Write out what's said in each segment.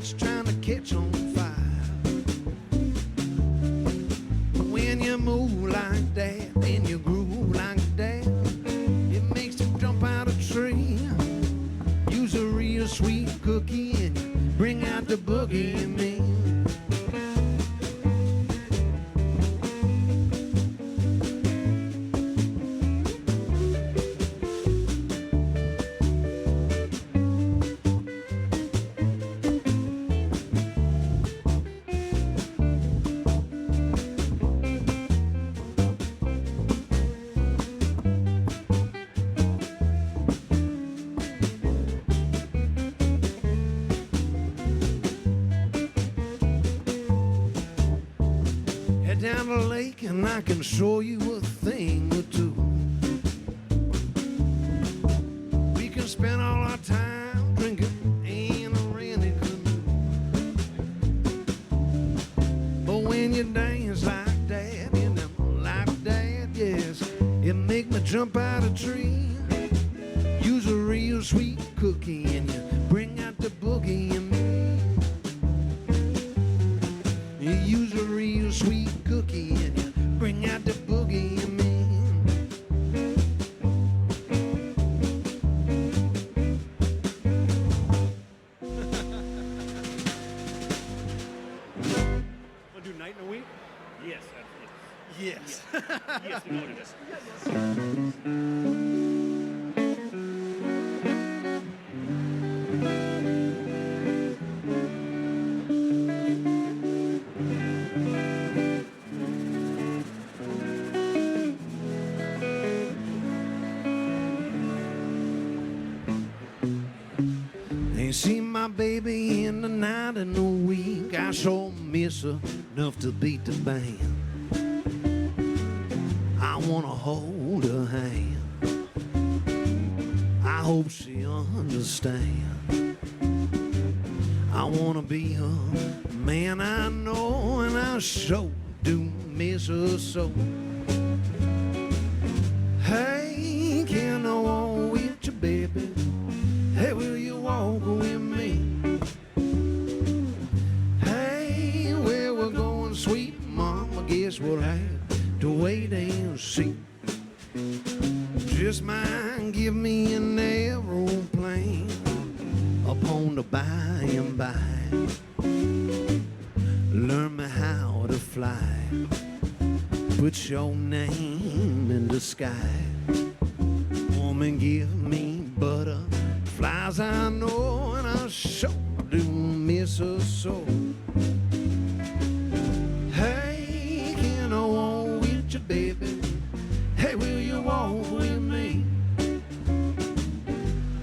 that's trying to catch on fire. When you move like that and you groove like that, it makes you jump out of tree. Use a real sweet cookie and you bring out the boogie in me. Down the lake and I can show you a thing or two. We can spend all our time drinking in a rented canoe. But when you dance like that, and I'm like that, yes, it make me jump out of tree. Use a real sweet cookie and you bring out the boogie in me. You use a real sweet cookie and you bring out the boogie in me. Want to do night and a week? Yes. Yes. Yes, we know what it is. Ain't seen my baby in the night and a week. I sure miss her enough to beat the band. I wanna hold her hand. I hope she understands. I wanna be her man, I know, and I sure do miss her so. Hey, can I walk with you, baby? Hey, will you walk with me? Hey, where we're going, sweet mama, guess we'll have to wait and see. Just might give me an aeroplane upon the by and by. Learn me how to fly. Put your name in the sky. Woman, give me butterflies, I know, and I sure do miss her so. Hey, can I walk with you, baby? Hey, will you walk with me?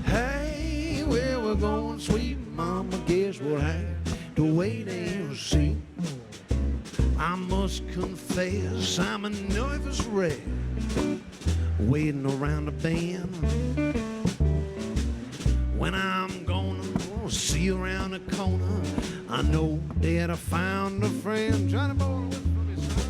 Hey, where we're going, sweet mama, guess we'll have to wait and see. I must confess I'm a nervous wreck, waiting around the bend. When I'm gonna see you around the corner, I know that I found a friend. Johnny boy, what's from his side?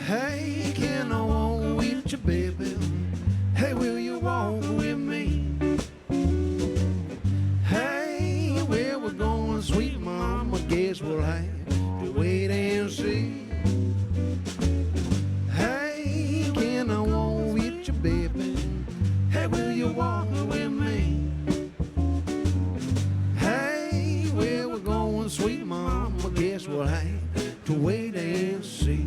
Hey, can I walk with you, baby? Hey, will you walk with me? Hey, where we're going, sweet mama, guess we'll have to wait and see. Hey, can I walk with you, baby? Hey, will you walk with me? Hey, where we're going, sweet mama, guess we'll have to wait and see.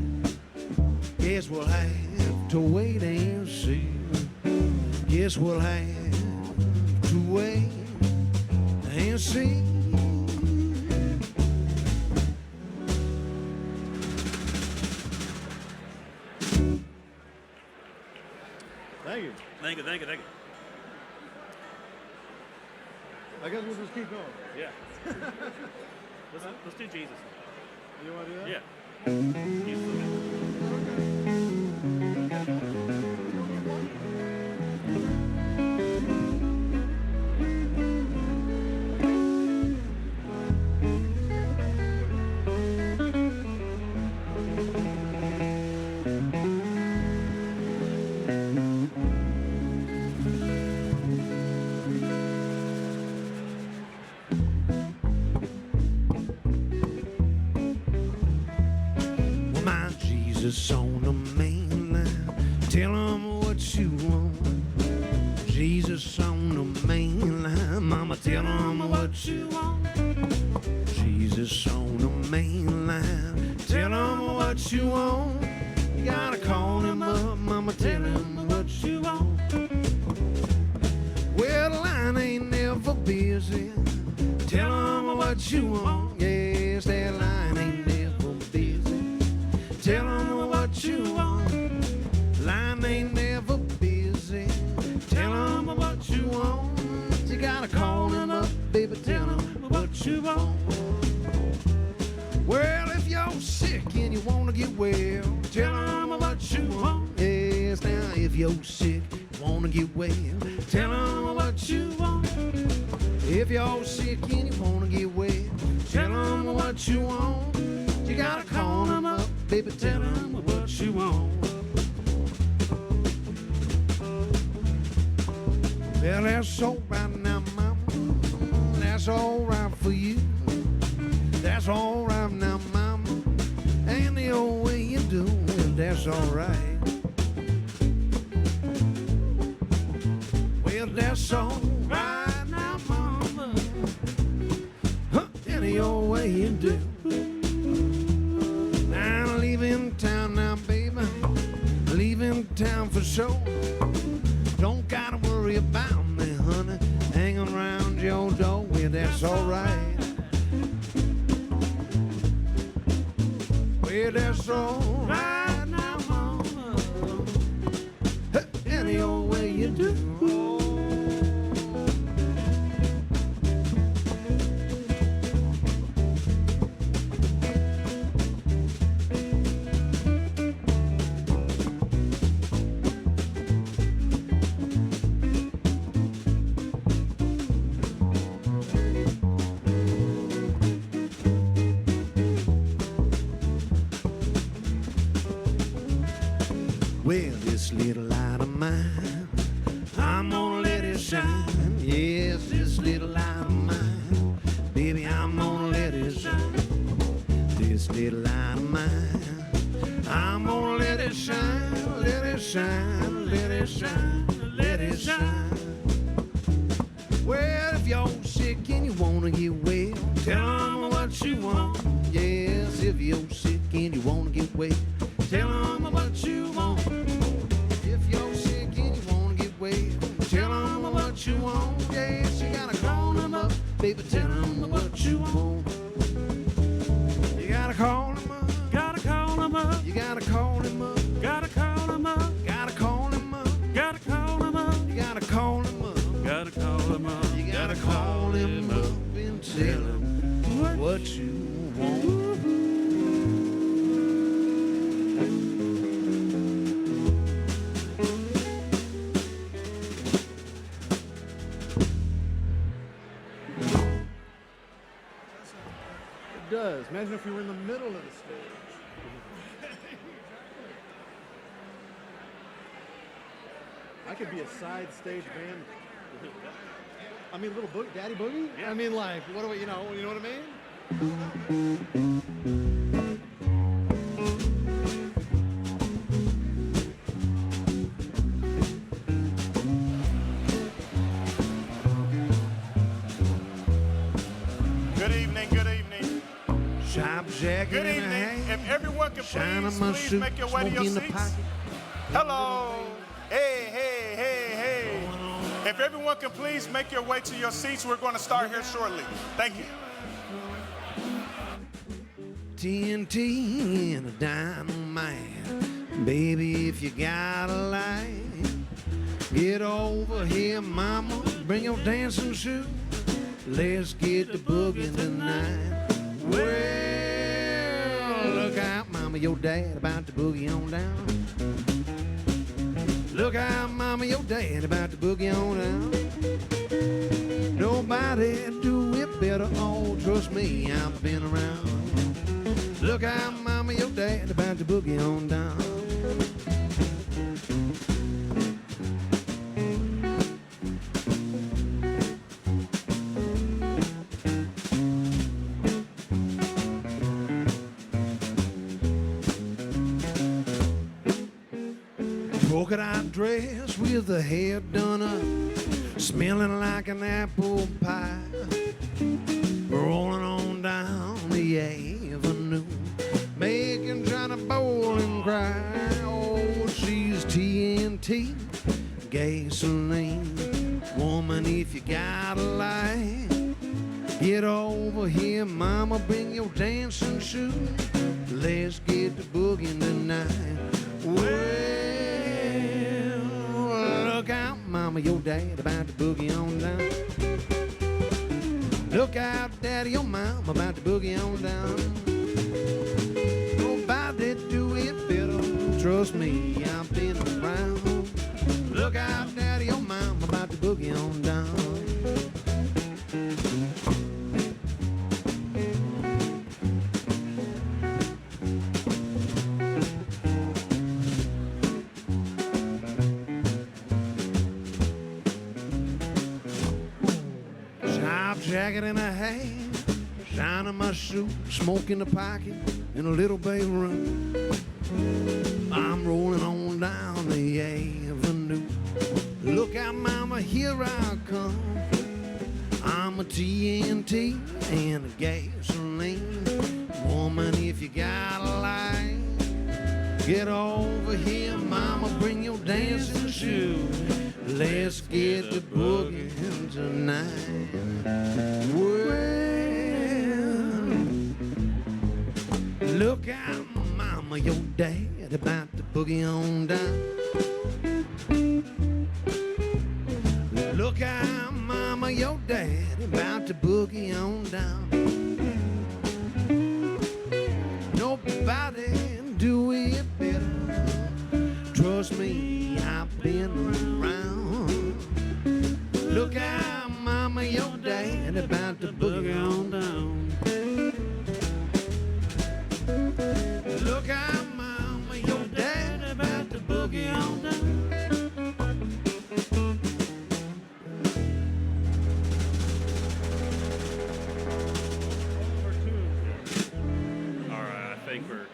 Guess we'll have to wait and see. Guess we'll have to wait and see. Thank you. Thank you. I guess we'll just keep going. Yeah. let's do Jesus. You want to do that? Yeah. Jesus. Jesus on the main line. Tell him what you want. Jesus on the main line. Mama, tell him what you want. Jesus on the main line. Tell him what you want. You gotta call him up, mama, tell him what you want. Well, the line ain't never busy. Tell him what you want. Yes, that line ain't never busy. Tell him what you want. Line ain't never busy. Tell him what you want. You gotta call him up, baby, tell him what you want. Well, if you're sick and you wanna get well, tell him what you want. Yes, now if you're sick, you wanna get well, tell him what you want. If you're sick and you wanna get well, tell him what you want. You gotta call him up, baby, tell him what you want. Well, that's all right now, mama. That's all right for you. That's all right now, mama. And the old way you do it, that's all right. Well, that's all right now, mama. Any old way you do. Now I'm leaving town now, baby. Leaving town for sure. Don't gotta worry about me, honey. Hanging around your door, well, that's all right. Well, that's all right now, mama. Any old way you do. Well, this little light of mine, I'm gonna let it shine. Yes, this little light of mine, baby, I'm gonna let it shine. This little light of mine, I'm gonna let it shine, let it shine, let it shine, let it shine. Well, if you're sick and you wanna get well, tell 'em what you want. Yes, if you're sick and you wanna get well, tell 'em what you want. If you're sick and you wanna get well, tell 'em what you want. Yes, you gotta call 'em up, baby, tell 'em what you want. You gotta call 'em up, Gotta call him up. you gotta call him up, Gotta call him up. gotta call him up, Gotta call him up. you gotta call him up, Gotta call him up. you gotta call him up and tell him what you want. It does. Imagine if you were in the middle of the stage. I could be a side stage band. I mean, little Daddy Boogie? Yeah. I mean, like, what do we, you know what I mean? Good evening, good evening. Shop jacket Good in the evening. hand, If everyone could shine please, on my please suit, make your way to smoke your in the seats. pocket. Hello. Hey, hey, hey, hey. If everyone can please make your way to your seats, we're going to start here shortly. Thank you. TNT and a dynamite. Baby, if you got a light, get over here, mama. Bring your dancing shoes. Let's get the boogie tonight. Well, look out, mama, your dad about to boogie on down. Look out, mama, your dad about to boogie on down. Nobody do it better, oh, trust me, I've been around. Look out, mama, your dad about to boogie on down. polka dot dress with the hair done up, smelling like an apple pie, rolling on down the avenue, making Johnny Bowling cry. Oh, she's TNT, gasoline. Woman, if you got a light, get over here, mama, bring your dancing shoes. Let's get the boogieing tonight. Well, look out, mama, your dad about to boogie on down. Look out, daddy, your mom about to boogie on down. Nobody do it better, trust me, I've been around. Look out, daddy, your mom about to boogie on down. Jacket in a hand, shining my shoe, smoke in the pocket, in a little bay room. I'm rolling on down the avenue. Look out, mama, here I come. I'm a TNT and a gasoline. Woman, if you got a light, get over here, mama, bring your dancing shoes. Let's get the boogieing tonight. Well, look out, mama, your dad about to boogie on down. Look out, mama, your dad about to boogie on down. Nobody do it better, trust me, I've been around. Look out, mama, your dad about to boogie on down. Look out, mama, your dad about to boogie on down. All right, I think we're.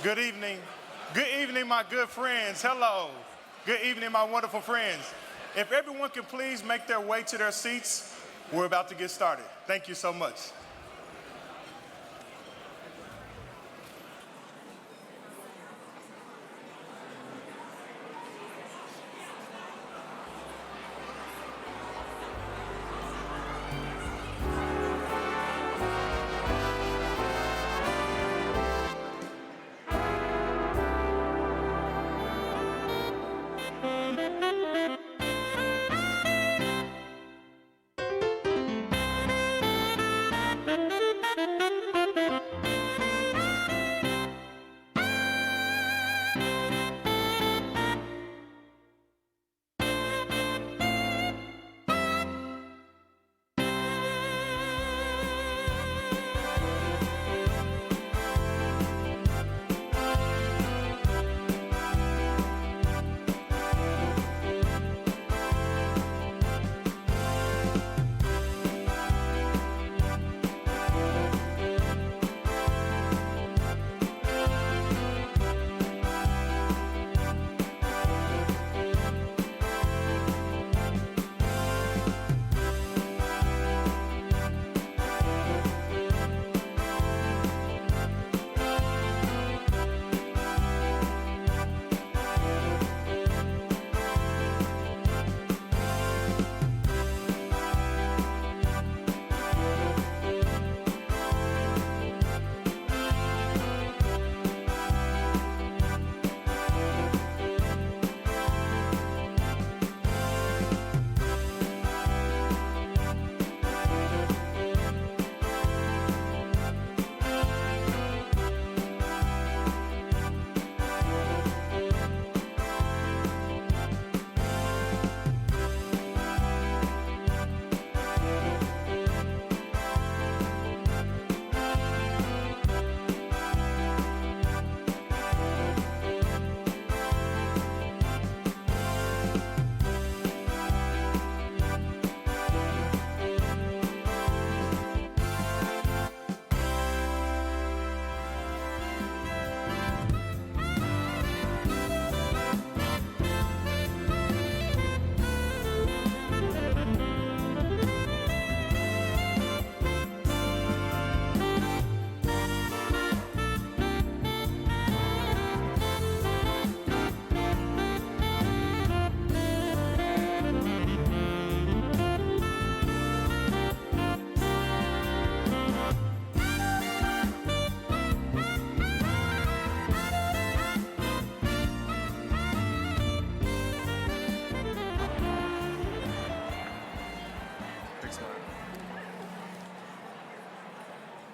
Good evening. Good evening, my good friends. Hello. Good evening, my wonderful friends. If everyone could please make their way to their seats, we're about to get started. Thank you so much.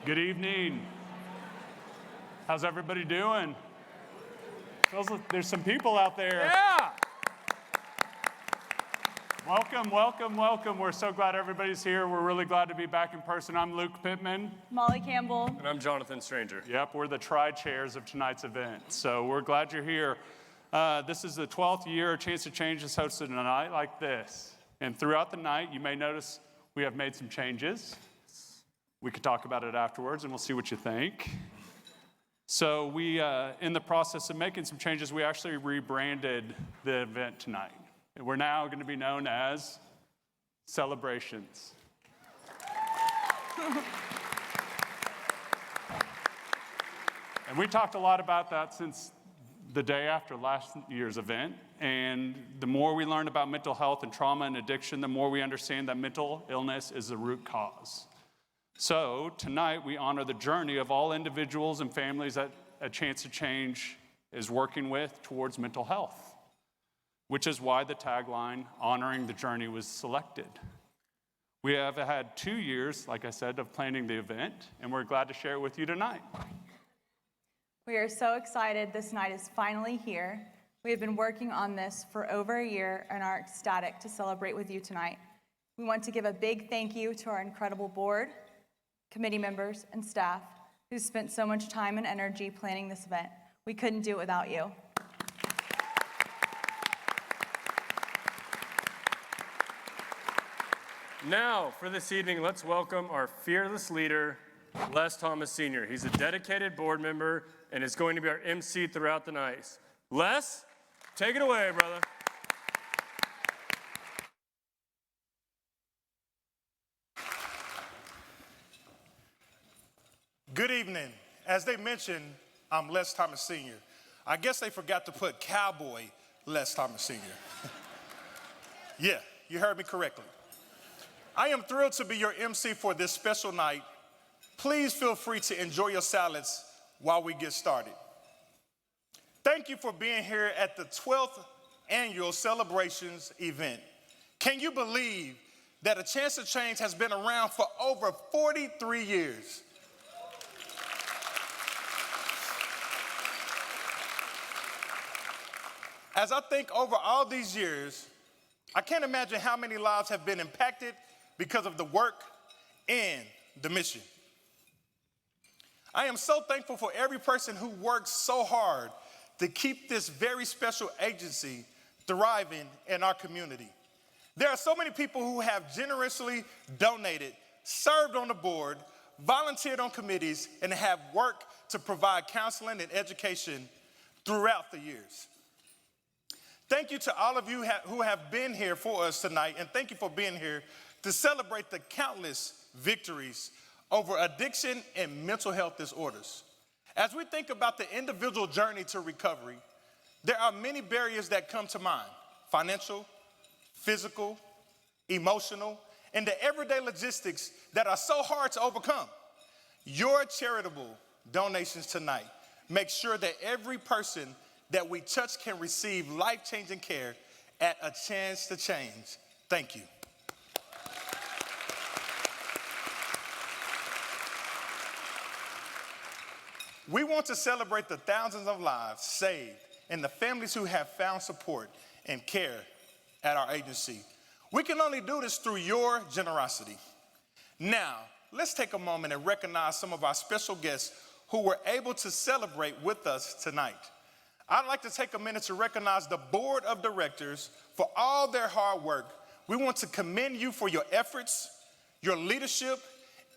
Good evening. How's everybody doing? Feels like there's some people out there. Yeah. Welcome, welcome, welcome. We're so glad everybody's here. We're really glad to be back in person. I'm Luke Pittman. Molly Campbell. And I'm Jonathan Stranger. Yep, we're the tri-chairs of tonight's event. So we're glad you're here. This is the 12th year A Chance to Change is hosted a night like this. And throughout the night, you may notice we have made some changes. We could talk about it afterwards, and we'll see what you think. So we, in the process of making some changes, we actually rebranded the event tonight. We're now going to be known as Celebrations. And we talked a lot about that since the day after last year's event. And the more we learn about mental health and trauma and addiction, the more we understand that mental illness is the root cause. So tonight we honor the journey of all individuals and families that A Chance to Change is working with towards mental health, which is why the tagline, Honoring the Journey, was selected. We have had 2 years, like I said, of planning the event, and we're glad to share it with you tonight. We are so excited this night is finally here. We have been working on this for over a year and are ecstatic to celebrate with you tonight. We want to give a big thank you to our incredible board, committee members, and staff who spent so much time and energy planning this event. We couldn't do it without you. Now, for this evening, let's welcome our fearless leader, Les Thomas Sr. He's a dedicated board member and is going to be our MC throughout the night. Les, take it away, brother. Good evening. As they mentioned, I'm Les Thomas Sr. I guess they forgot to put Cowboy Les Thomas Sr. Yeah, you heard me correctly. I am thrilled to be your MC for this special night. Please feel free to enjoy your salads while we get started. Thank you for being here at the 12th annual Celebrations event. Can you believe that A Chance to Change has been around for over 43 years? As I think over all these years, I can't imagine how many lives have been impacted because of the work and the mission. I am so thankful for every person who works so hard to keep this very special agency thriving in our community. There are so many people who have generously donated, served on the board, volunteered on committees, and have worked to provide counseling and education throughout the years. Thank you to all of you who have been here for us tonight, and thank you for being here to celebrate the countless victories over addiction and mental health disorders. As we think about the individual journey to recovery, there are many barriers that come to mind: financial, physical, emotional, and the everyday logistics that are so hard to overcome. Your charitable donations tonight make sure that every person that we touch can receive life-changing care at A Chance to Change. Thank you. We want to celebrate the thousands of lives saved and the families who have found support and care at our agency. We can only do this through your generosity. Now, let's take a moment and recognize some of our special guests who were able to celebrate with us tonight. I'd like to take a minute to recognize the board of directors for all their hard work. We want to commend you for your efforts, your leadership,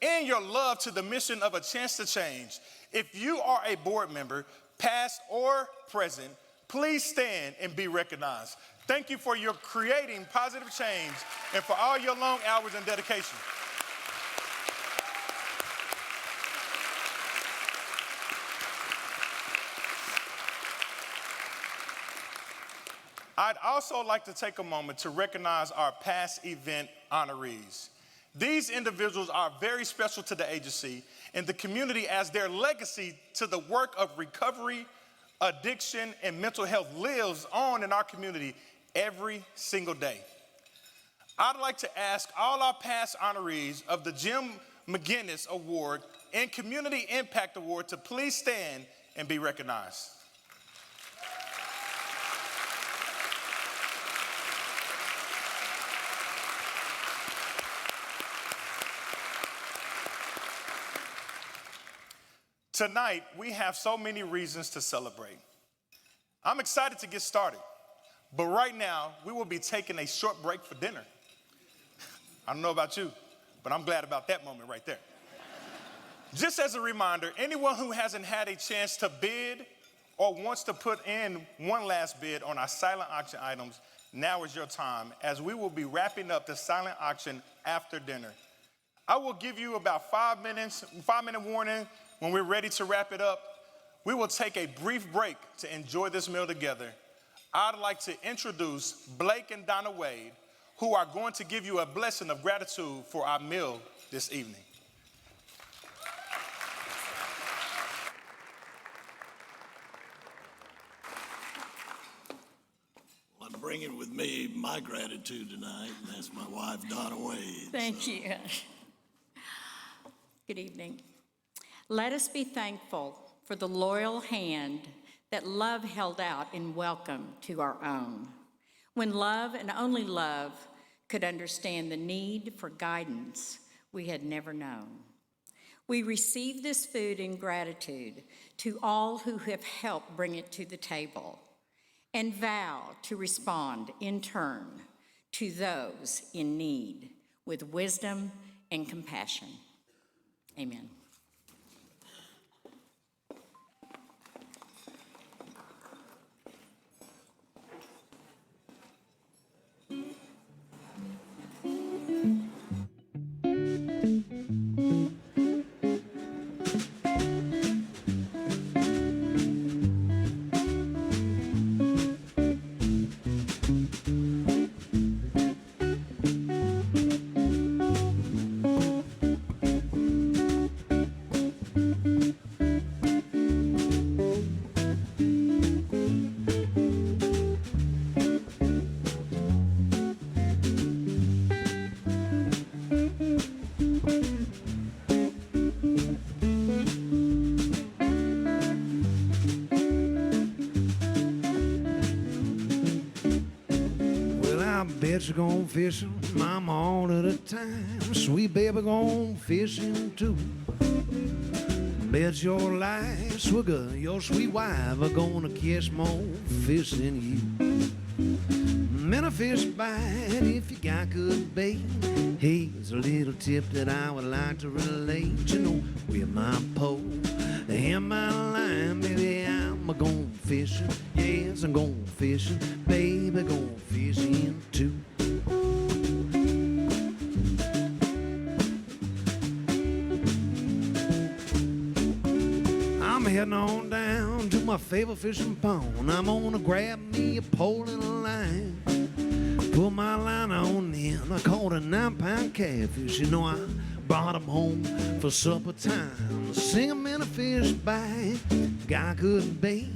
and your love to the mission of A Chance to Change. If you are a board member, past or present, please stand and be recognized. Thank you for your creating positive change and for all your long hours and dedication. I'd also like to take a moment to recognize our past event honorees. These individuals are very special to the agency and the community as their legacy to the work of recovery, addiction, and mental health lives on in our community every single day. I'd like to ask all our past honorees of the Jim McGinnis Award in Community Impact Award to please stand and be recognized. Tonight, we have so many reasons to celebrate. I'm excited to get started, but right now, we will be taking a short break for dinner. I don't know about you, but I'm glad about that moment right there. Just as a reminder, anyone who hasn't had a chance to bid or wants to put in one last bid on our silent auction items, now is your time, as we will be wrapping up the silent auction after dinner. I will give you about 5-minute warning. When we're ready to wrap it up, we will take a brief break to enjoy this meal together. I'd like to introduce Blake and Donna Wade, who are going to give you a blessing of gratitude for our meal this evening. I'm bringing with me my gratitude tonight, and that's my wife, Donna Wade. Thank you. Good evening. Let us be thankful for the loyal hand that love held out in welcome to our own, when love and only love could understand the need for guidance we had never known. We receive this food in gratitude to all who have helped bring it to the table, and vow to respond in turn to those in need with wisdom and compassion. Amen. Bet you gone fishing, mama, all of the time. Sweet baby gone fishing too. Bet your life, Swigger, your sweet wife are gonna catch more fish than you. Many fish bite if you got good bait. Here's a little tip that I would like to relate. You know, with my pole and my line, baby, I'm going fishing. Yes, I'm going fishing, baby, going fishing too. I'm heading on down to my favorite fishing pond. I'm gonna grab me a pole and a line. Put my line on in. I caught a 9-pound catfish. You know, I brought him home for supper time. Sing 'em in a fish bite. Got good bait.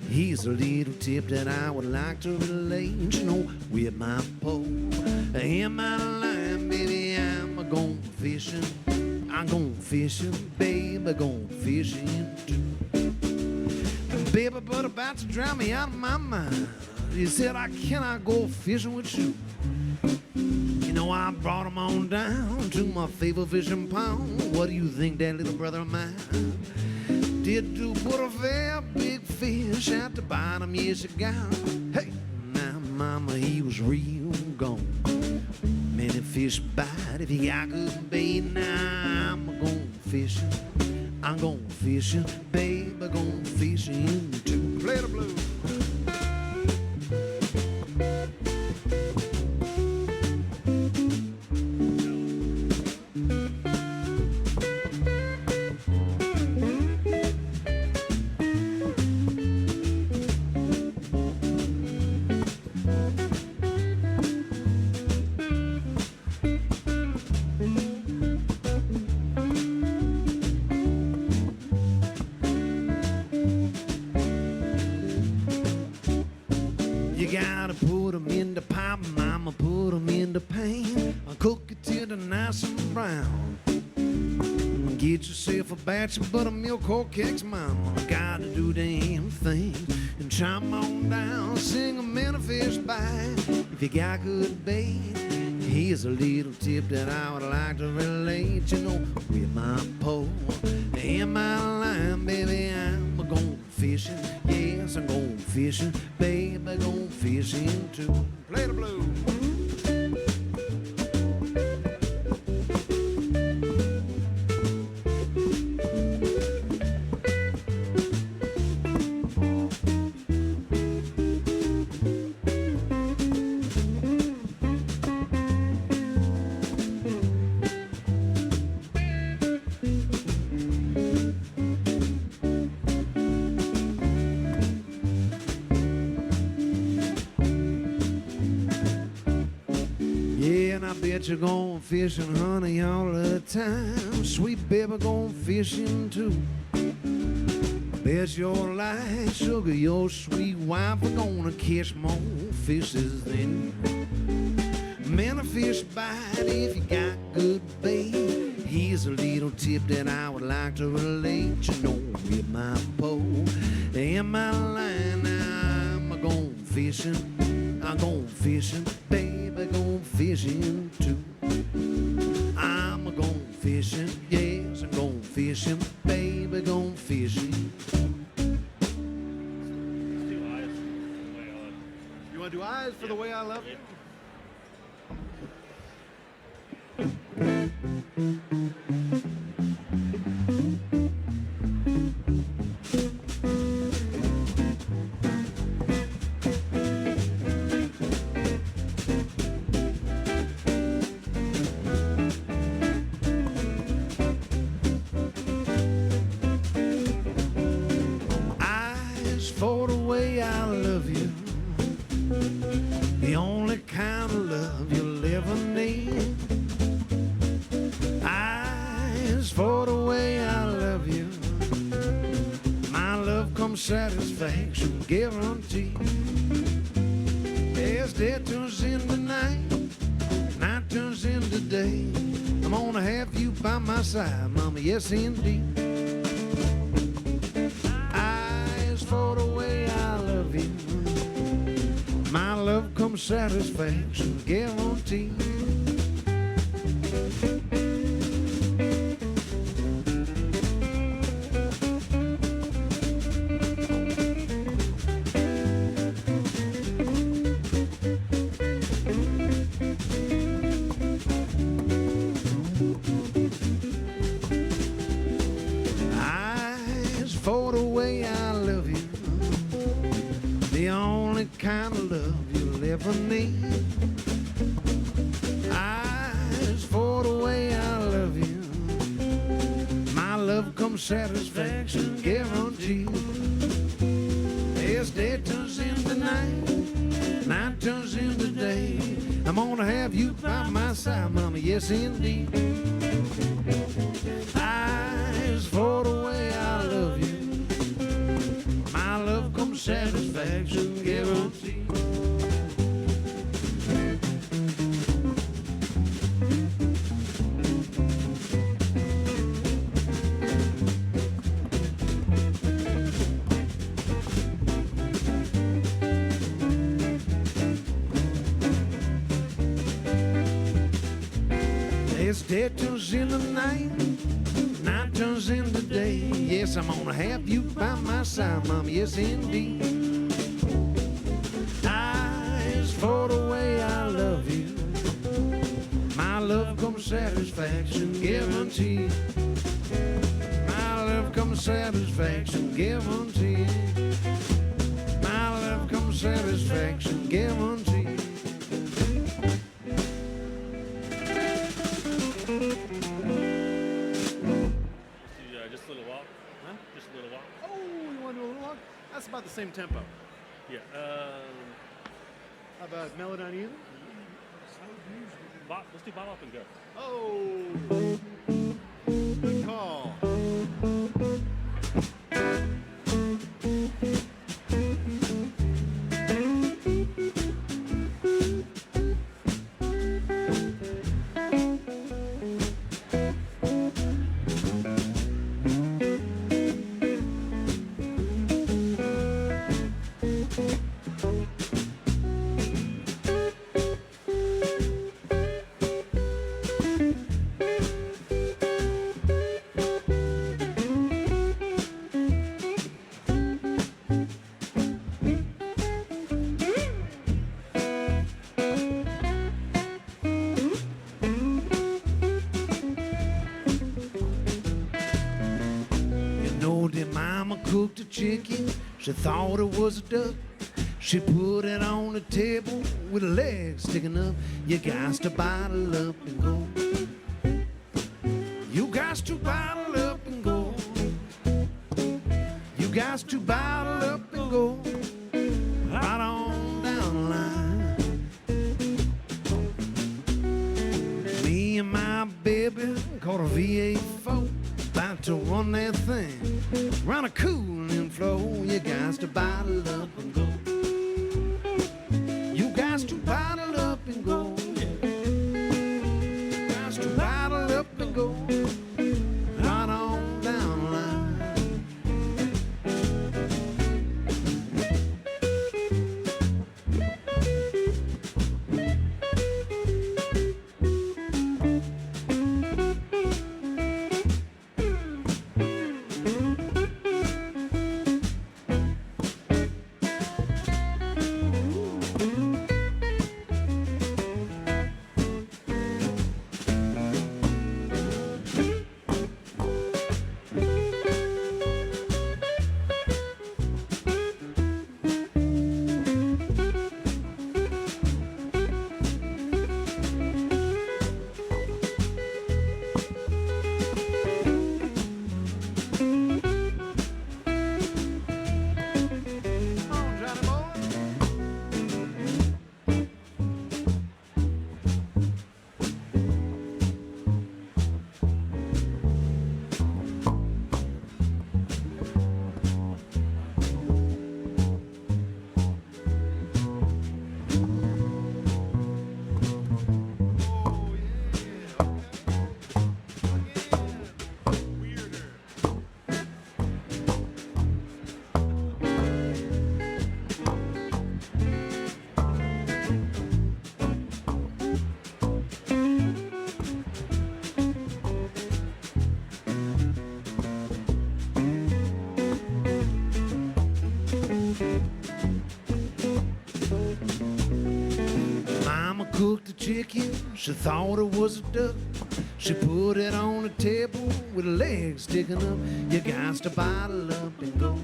Here's a little tip that I would like to relate. You know, with my pole and my line, baby, I'm going fishing. I'm going fishing, baby, going fishing too. Baby, but about to drown me out of my mind. He said, I cannot go fishing with you. You know, I brought him on down to my favorite fishing pond. What do you think, that little brother of mine did do put a very big fish at the bottom? Yes, it got. Hey, now, mama, he was real gone. Many fish bite if he got good bait. Now I'm going fishing. I'm going fishing, baby, going fishing too. Play the blues. You gotta put 'em in the pot, mama, put 'em in the pan. Cook it till they're nice and brown. Get yourself a batch of buttermilk or cakes, mama. Gotta do damn thing. And chime on down, sing a manifest by. If you got good bait, here's a little tip that I would like to relate. You know, with my pole and my line, baby, I'm going fishing. Yes, I'm going fishing. Baby, going fishing too. Play the blues. You're going fishing, honey, all the time. Sweet baby going fishing too. Bet your life, sugar, your sweet wife are gonna catch more fishes than you. Man, a fish bite if you got good bait. Here's a little tip that I would like to relate. You know, with my pole and my line, I'm going fishing. I'm going fishing, baby, going fishing too. I'm going fishing, yes, I'm going fishing, baby, going fishing. You want to do eyes for the way I love you? For the way I love you, the only kind of love you'll ever need. Eyes for the way I love you, my love comes satisfaction guaranteed. As day turns into night, night turns into day, I'm gonna have you by my side, mama, yes indeed. For the way I love you, my love comes satisfaction guaranteed. Eyes for the way I love you, the only kind of love you'll ever need. Eyes for the way I love you, my love comes satisfaction guaranteed. As day turns into night, night turns into day, I'm gonna have you by my side, mama, yes indeed. Eyes for the way I love you, my love comes satisfaction guaranteed. As day turns into night, night turns into day, yes, I'm gonna have you by my side, mama, yes indeed. Eyes for the way I love you, my love comes satisfaction guaranteed. My love comes satisfaction guaranteed. My love comes satisfaction guaranteed. Just a little walk. Huh? Just a little walk. Oh, you want to do a little walk? That's about the same tempo. Yeah. How about Melodyne Even? Let's do Bob Up and Go. Oh, good call. cooked a chicken. She thought it was a duck. She put it on the table with her legs sticking up. You got to bottle up and go. You got to bottle up and go. You got to bottle up and go. Right on down the line. Me and my baby caught a VA4, about to run that thing round a cooling flow. You got to bottle up and go. You got to bottle up and go. You got to bottle up and go. Right on down the line. Cooked a chicken, she thought it was a duck. She put it on the table with her legs sticking up. You got to bottle up and go.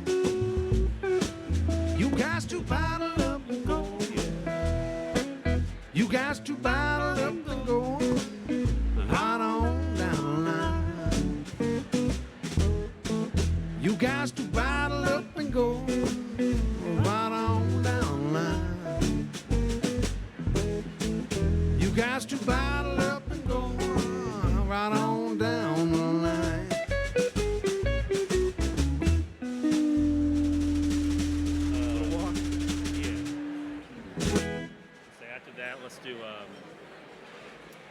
You got to bottle up and go. Yeah. You got to bottle up and go. Right on down the line. You got to bottle up and go. Right on down the line. You got to bottle up and go right on down the line. Walk. Yeah. So after that, let's do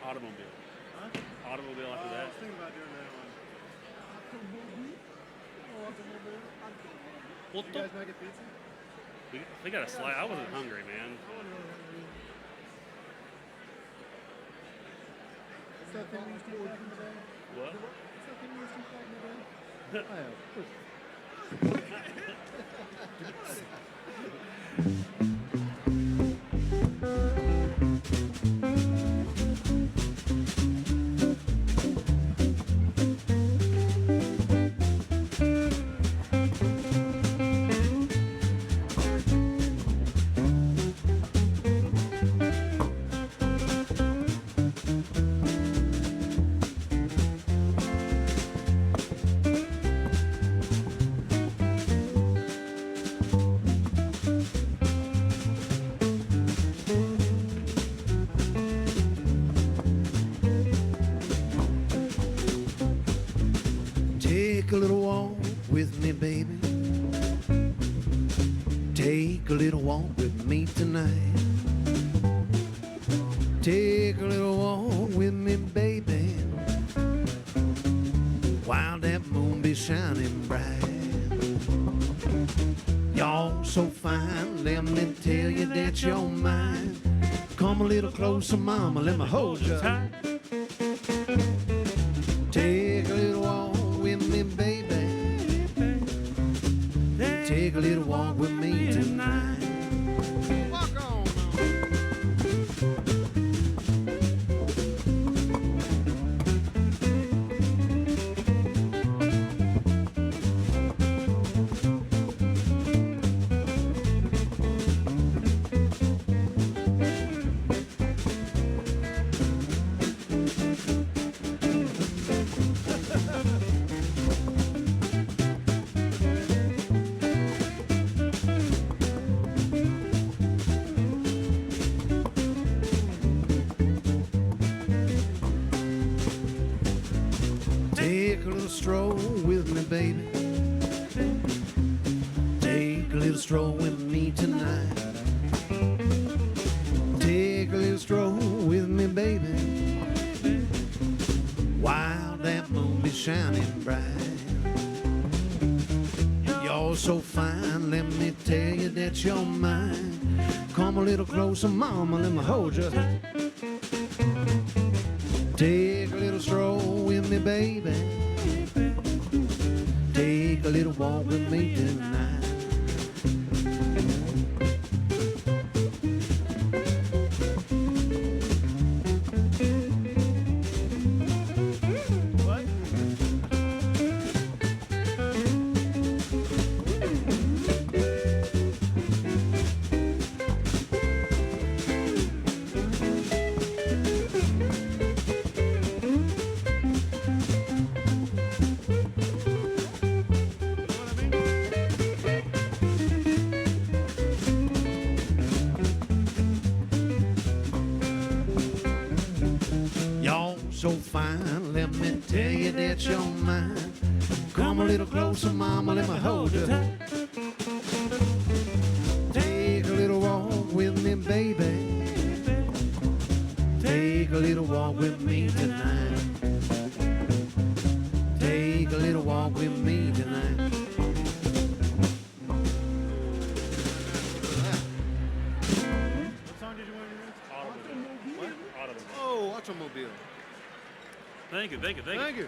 automobile. Huh? Automobile after that. I was thinking about doing that one. Well, You guys make a pizza? we got a slide. I wasn't hungry, man. What's that thing we used to eat back in the day? What? What's that thing we used to eat back in the day? I have. Take a little walk with me, baby. Take a little walk with me tonight. Take a little walk with me, baby, while that moon be shining bright. You're so fine, let me tell you that you're mine. Come a little closer, mama, let me hold you tight. Take a little walk with me, baby. Take a little walk with me tonight. Walk on. Take a little stroll with me, baby. Take a little stroll with me tonight. Take a little stroll with me, baby. While that moon be shining bright. You're so fine, let me tell you that you're mine. Come a little closer, mama, let me hold you. Take a little stroll with me, baby. Take a little walk with me tonight. So fine, let me tell you that you're mine. Come a little closer, mama, let me hold you. Take a little walk with me, baby. Take a little walk with me tonight. Take a little walk with me tonight. What song did you want to use? Automobile. What? Automobile. Oh, automobile. Thank you, thank you, thank you. Thank you.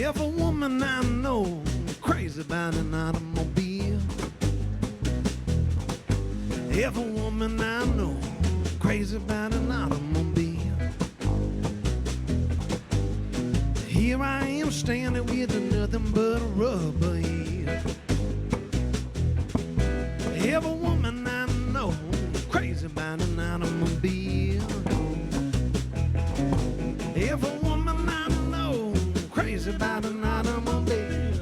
If a woman I know crazy about an automobile. If a woman I know crazy about an automobile. Here I am standing with nothing but a rubber heel. If a woman I know crazy about an automobile. If a woman I know crazy about an automobile.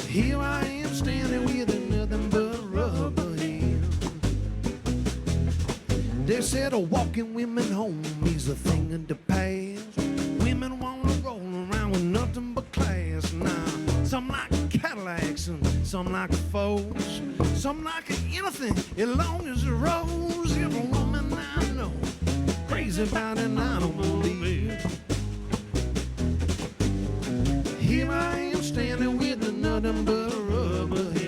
Here I am standing with nothing but a rubber heel. They said a walking women home is a thing of the past. Women wanna roll around with nothing but class now. Some like Cadillacs and some like Fords. Some like anything as long as it rolls. If a woman I know crazy about an automobile. Here I am standing with nothing but a rubber heel.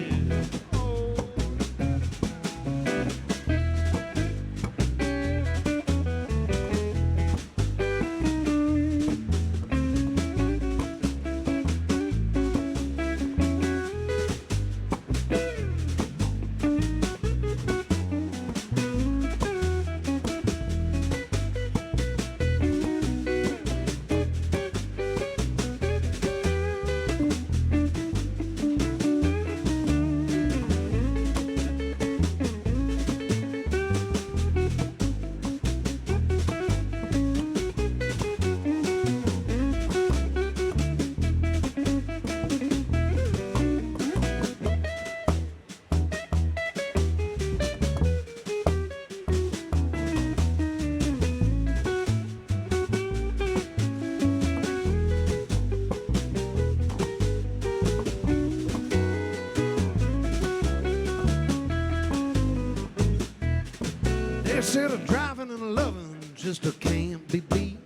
Instead of driving and loving just can't be beat.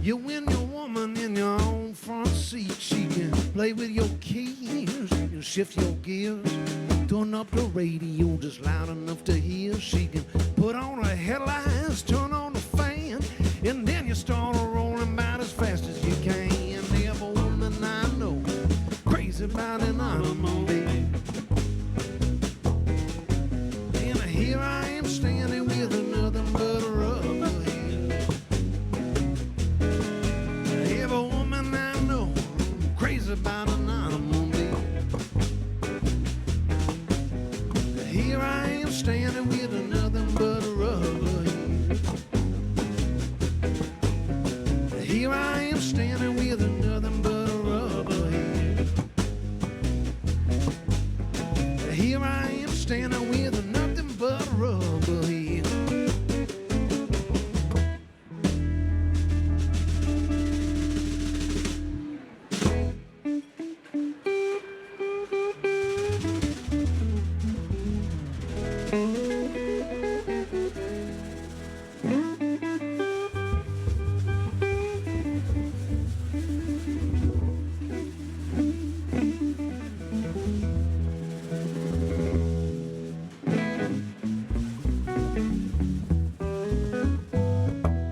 You win your woman in your own front seat. She can play with your keys, you shift your gears, turn up the radio just loud enough to hear. She can put on her headlights, turn on the fan, and then you start rolling about as fast as you can. Every woman I know crazy about an automobile. And here I am standing with standing with nothing but a rubber heel. Here I am standing with nothing but a rubber heel. Here I am standing with nothing but a rubber heel.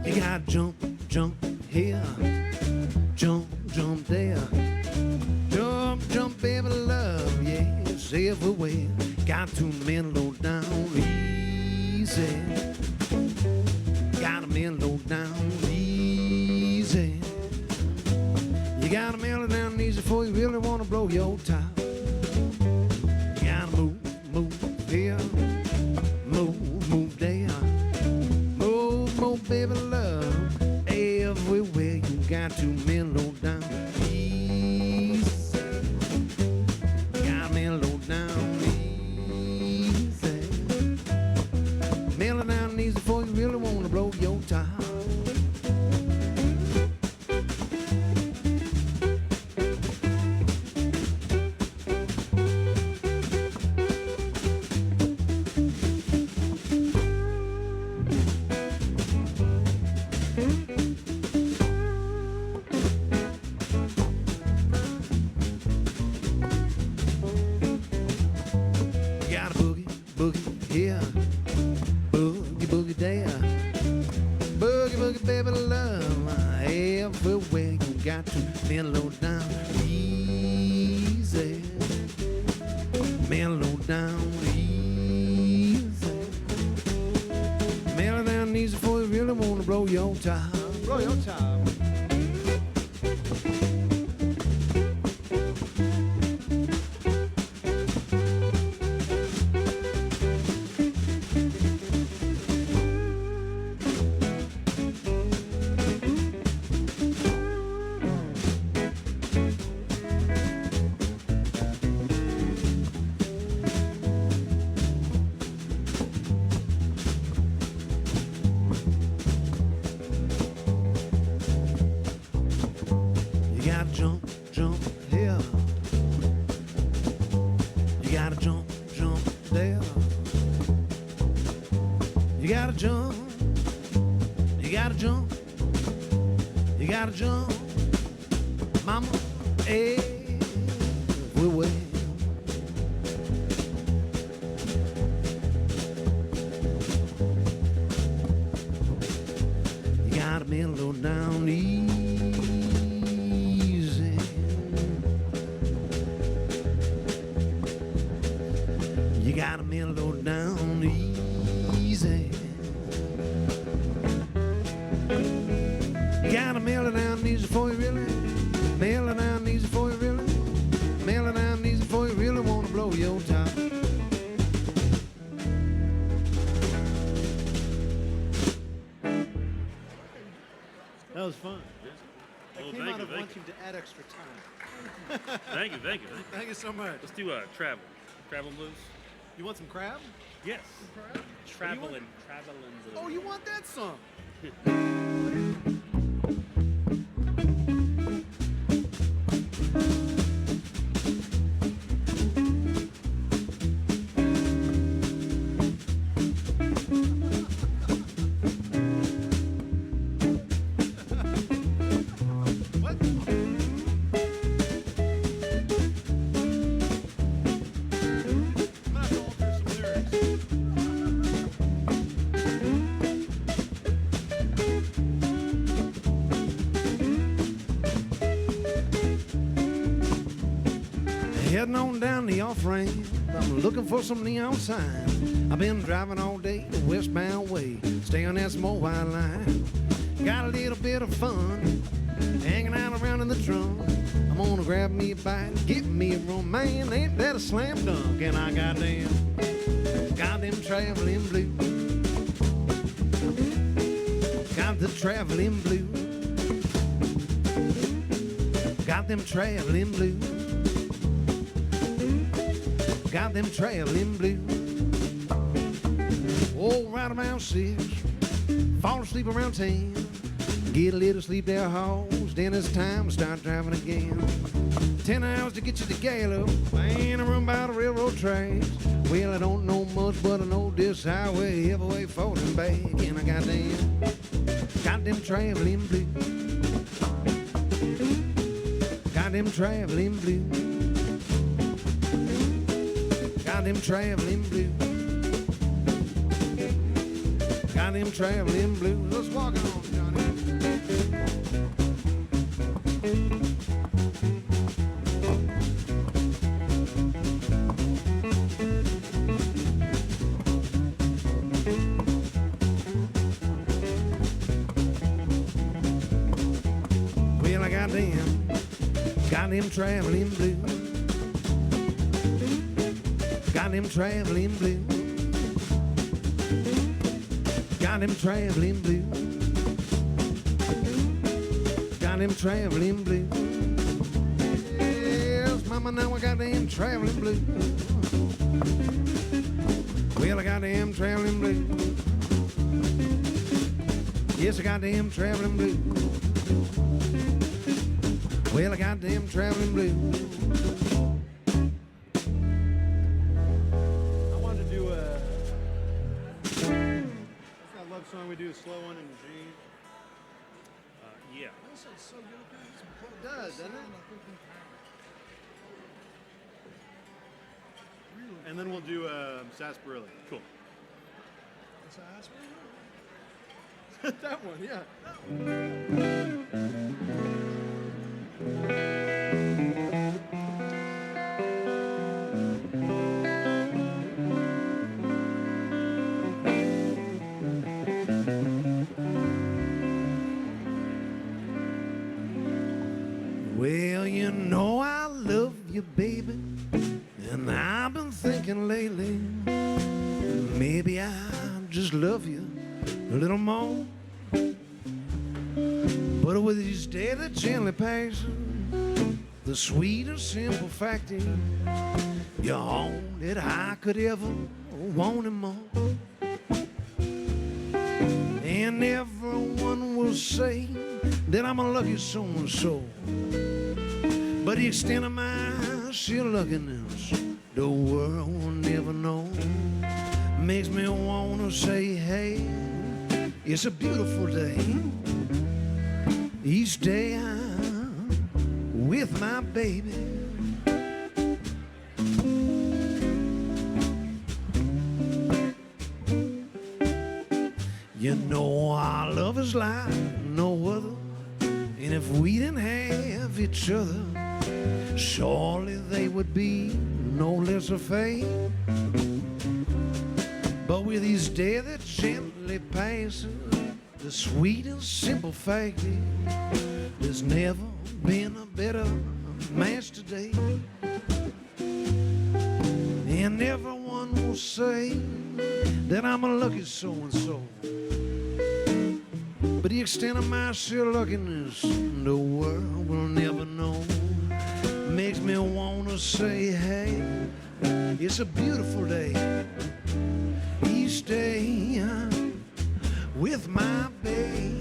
You gotta jump, jump here, jump, jump there. Jump, jump, baby, love, yes, everywhere. Got to mellow down easy. Gotta mellow down easy. You gotta mellow down easy before you really wanna blow your top. You gotta move, move here, move, move there. Move, move, baby, love, everywhere. You got to mellow down easy. Gotta mellow down easy. Mellow down easy before you really wanna blow your top. You gotta boogie, boogie here, boogie, boogie there. Boogie, boogie, baby, love, everywhere. You got to mellow down easy. Mellow down easy. Mellow down easy before you really wanna blow your top. Blow your top. You gotta jump, jump here. You gotta jump, jump there. You gotta jump. You gotta jump. You gotta jump. Mama, everywhere. You gotta mellow down easy. You gotta mellow down easy. You gotta mellow down easy before you really, mellow down easy before you really, mellow down easy before you really wanna blow your top. That was fun. I came out of wanting to add extra time. Thank you, thank you. Thank you so much. Let's do travel blues. You want some crab? Yes. Travelin'. Oh, you want that song? What? I'm gonna have to alter some lyrics. Heading on down the off-ramp, I'm looking for some neon signs. I've been driving all day the westbound way, stay on that small white line. Got a little bit of fun, hanging out around in the trunk. I'm gonna grab me a bite, get me a room, man, ain't that a slam dunk? And I got Got them traveling blues. Got the traveling blues. Got them traveling blues. Got them traveling blues. Oh, right around 6, fall asleep around 10. Get a little sleep there, hoes. Then it's time to start driving again. 10 hours to get you to Gallup. Ain't a room by the railroad tracks. Well, I don't know much, but I know this highway every way forward and back. And I got them traveling blues. Got them traveling blues. Got them traveling blues. Got them traveling blues. Let's walk on, Johnny. Well, I got them traveling blues. Got them traveling blues. Got them traveling blues. Got them traveling blues. Yes, mama, now I got them traveling blues. Well, I got them traveling blues. Yes, I got them traveling blues. Well, I got them traveling blues. I wanted to do a. What's that love song we do? A slow one in G. Yeah. That sounds so good. It does, doesn't it? And then we'll do Sarsaparilla. Cool. That one, yeah. Well, you know I love you, baby, and I've been thinking lately, maybe I'll just love you a little more. But with each day that gently passes, the sweet and simple fact is, you're all that I could ever want and more. And everyone will say that I'm a lucky so-and-so. But the extent of my sheer luckiness, the world will never know. Makes me wanna say, hey, it's a beautiful day. Each day I'm with my baby. You know our love is like no other, and if we didn't have each other, surely they would be no less a fate. But with each day that gently passes, the sweet and simple fact is, there's never been a better match today. And everyone will say that I'm a lucky so-and-so. But the extent of my sheer luckiness, the world will never know. Makes me wanna say, hey, it's a beautiful day. Each day I'm with my baby.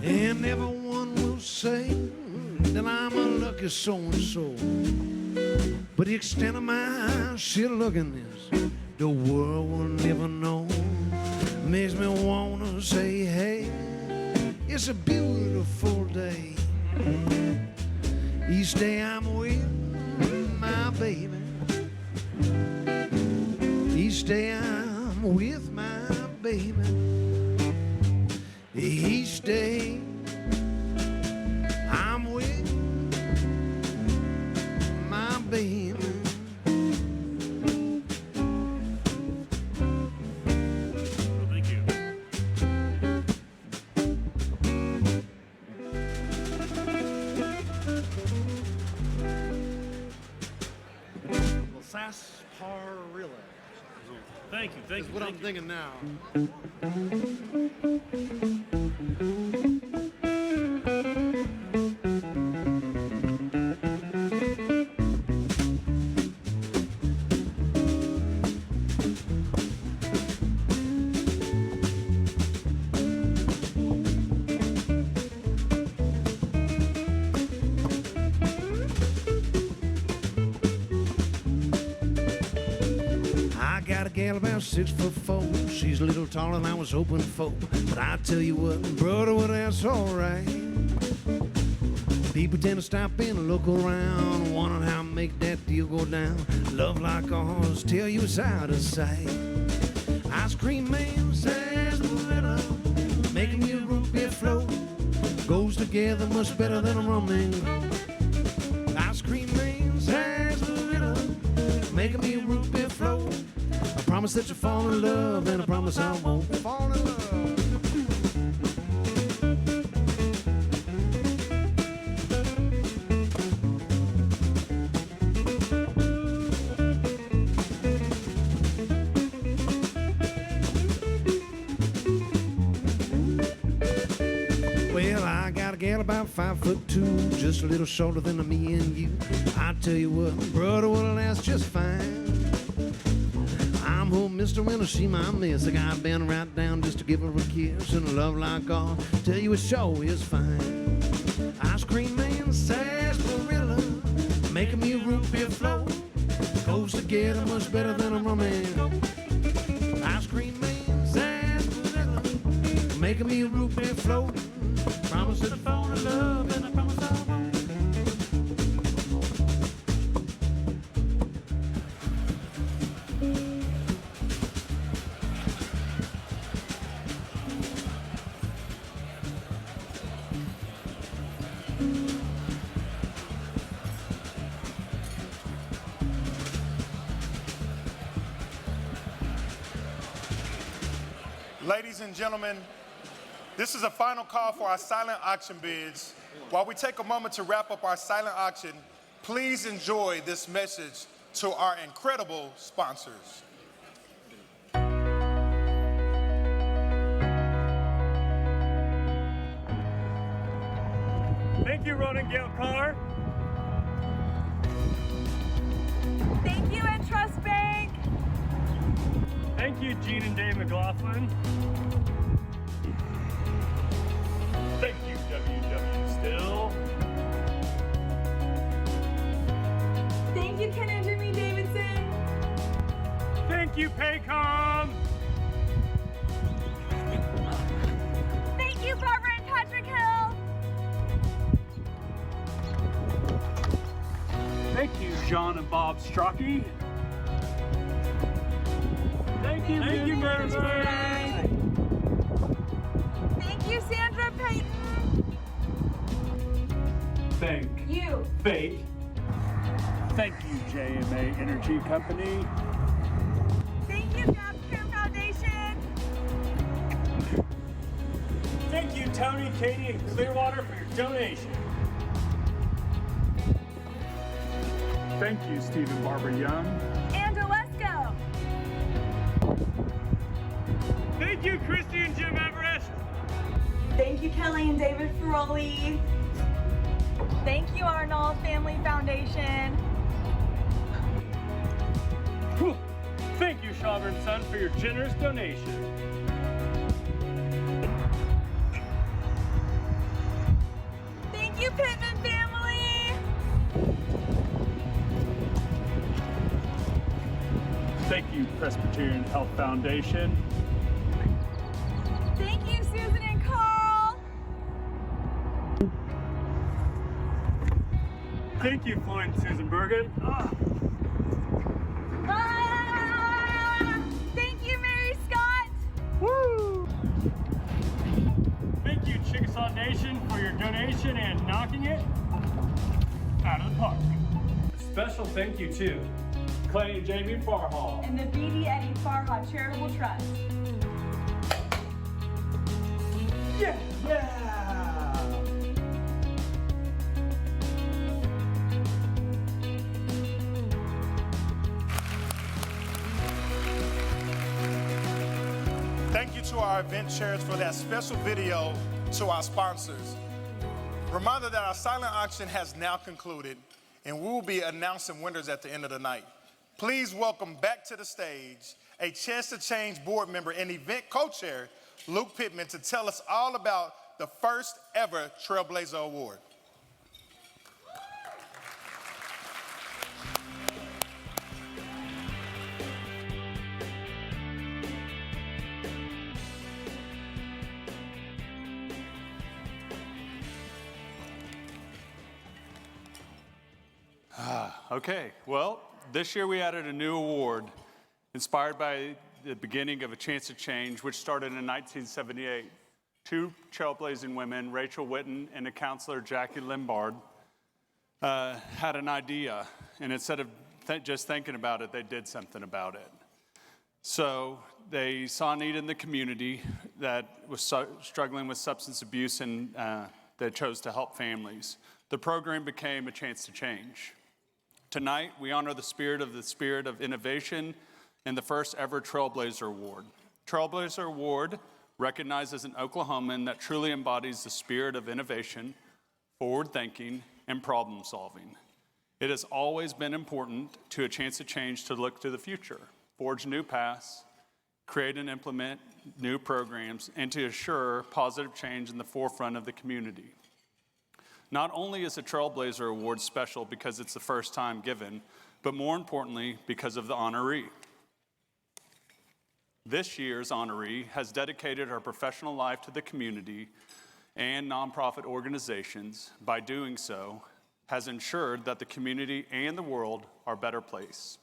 And everyone will say that I'm a lucky so-and-so. But the extent of my sheer luckiness, the world will never know. Makes me wanna say, hey, it's a beautiful day. Each day I'm with my baby. Each day I'm with my baby. Each day Thank you. Thank That's you. what thank I'm you. thinking now. I got a gal about 6'4". She's a little taller than I was hoping for. But I tell you what, brother, well, that's alright. People tend to stop and look around, wondering how to make that deal go down. Love like ours, tell you it's out of sight. Ice cream man says Loretta, making me a root beer float. Goes together much better than a rum and coke. Ice cream man says Loretta, making me a root beer float. I promise that you'll fall in love, and I promise I won't fall in love. Well, I got a gal about 5'2", just a little shorter than me and you. I tell you what, brother, well, that's just fine. I'm her mister when she my miss. I got bent right down just to give her a kiss. And a love like ours, tell you it sure is fine. Ice cream man, sarsaparilla, making me a root beer float. Goes together much better than a rum and coke. Ice cream man, sarsaparilla, making me a root beer float. Promise that I fall in love, and I promise I won't. Ladies and gentlemen, this is a final call for our silent auction bids. While we take a moment to wrap up our silent auction, please enjoy this message to our incredible sponsors. Thank you, Ronan Gale Carr. Thank you, Entrust Bank. Thank you, Gene and Dave McLaughlin. Thank you, WW Still. Thank you, Ken and Jimmy Davidson. Thank you, Paycom. Thank you, Barbara and Patrick Hill. Thank you, John and Bob Strachey. Thank you, Mary. Thank you, Sandra Payton. Thank You. Fate. Thank you, JMA Energy Company. Thank you, Gap Care Foundation. Thank you, Tony, Katie, and Clearwater for your donation. Thank you, Stephen Barber Young. And Alesco. Thank you, Christy and Jim Everest. Thank you, Kelly and David Ferroli. Thank you, Arnold Family Foundation. Whew. Thank you, Schaubern Son, for your generous donation. Thank you, Pittman family. Thank you, Presbyterian Health Foundation. Thank you, Susan and Carl. Thank you, Floyd and Susan Bergen. Thank you, Mary Scott. Woo! Thank you, Chickasaw Nation, for your donation and knocking it out of the park. A special thank you to Clay and Jamie Farhall. And the B.D. Eddie Farha Charitable Trust. Yeah! our event chairs for that special video to our sponsors. Reminder that our silent auction has now concluded, and we will be announcing winners at the end of the night. Please welcome back to the stage a Chance to Change board member and event co-chair, Luke Pittman, to tell us all about the first ever Trailblazer Award. Okay, well, this year we added a new award inspired by the beginning of A Chance to Change, which started in 1978. Two trailblazing women, Rachel Witten and a counselor, Jackie Limbard, had an idea, and instead of just thinking about it, they did something about it. So they saw a need in the community that was struggling with substance abuse, and they chose to help families. The program became A Chance to Change. Tonight, we honor the spirit of innovation and the first ever Trailblazer Award. Trailblazer Award recognizes an Oklahoman that truly embodies the spirit of innovation, forward thinking, and problem solving. It has always been important to A Chance to Change to look to the future, forge new paths, create and implement new programs, and to assure positive change in the forefront of the community. Not only is the Trailblazer Award special because it's the first time given, but more importantly, because of the honoree. This year's honoree has dedicated her professional life to the community and nonprofit organizations. By doing so, has ensured that the community and the world are a better place.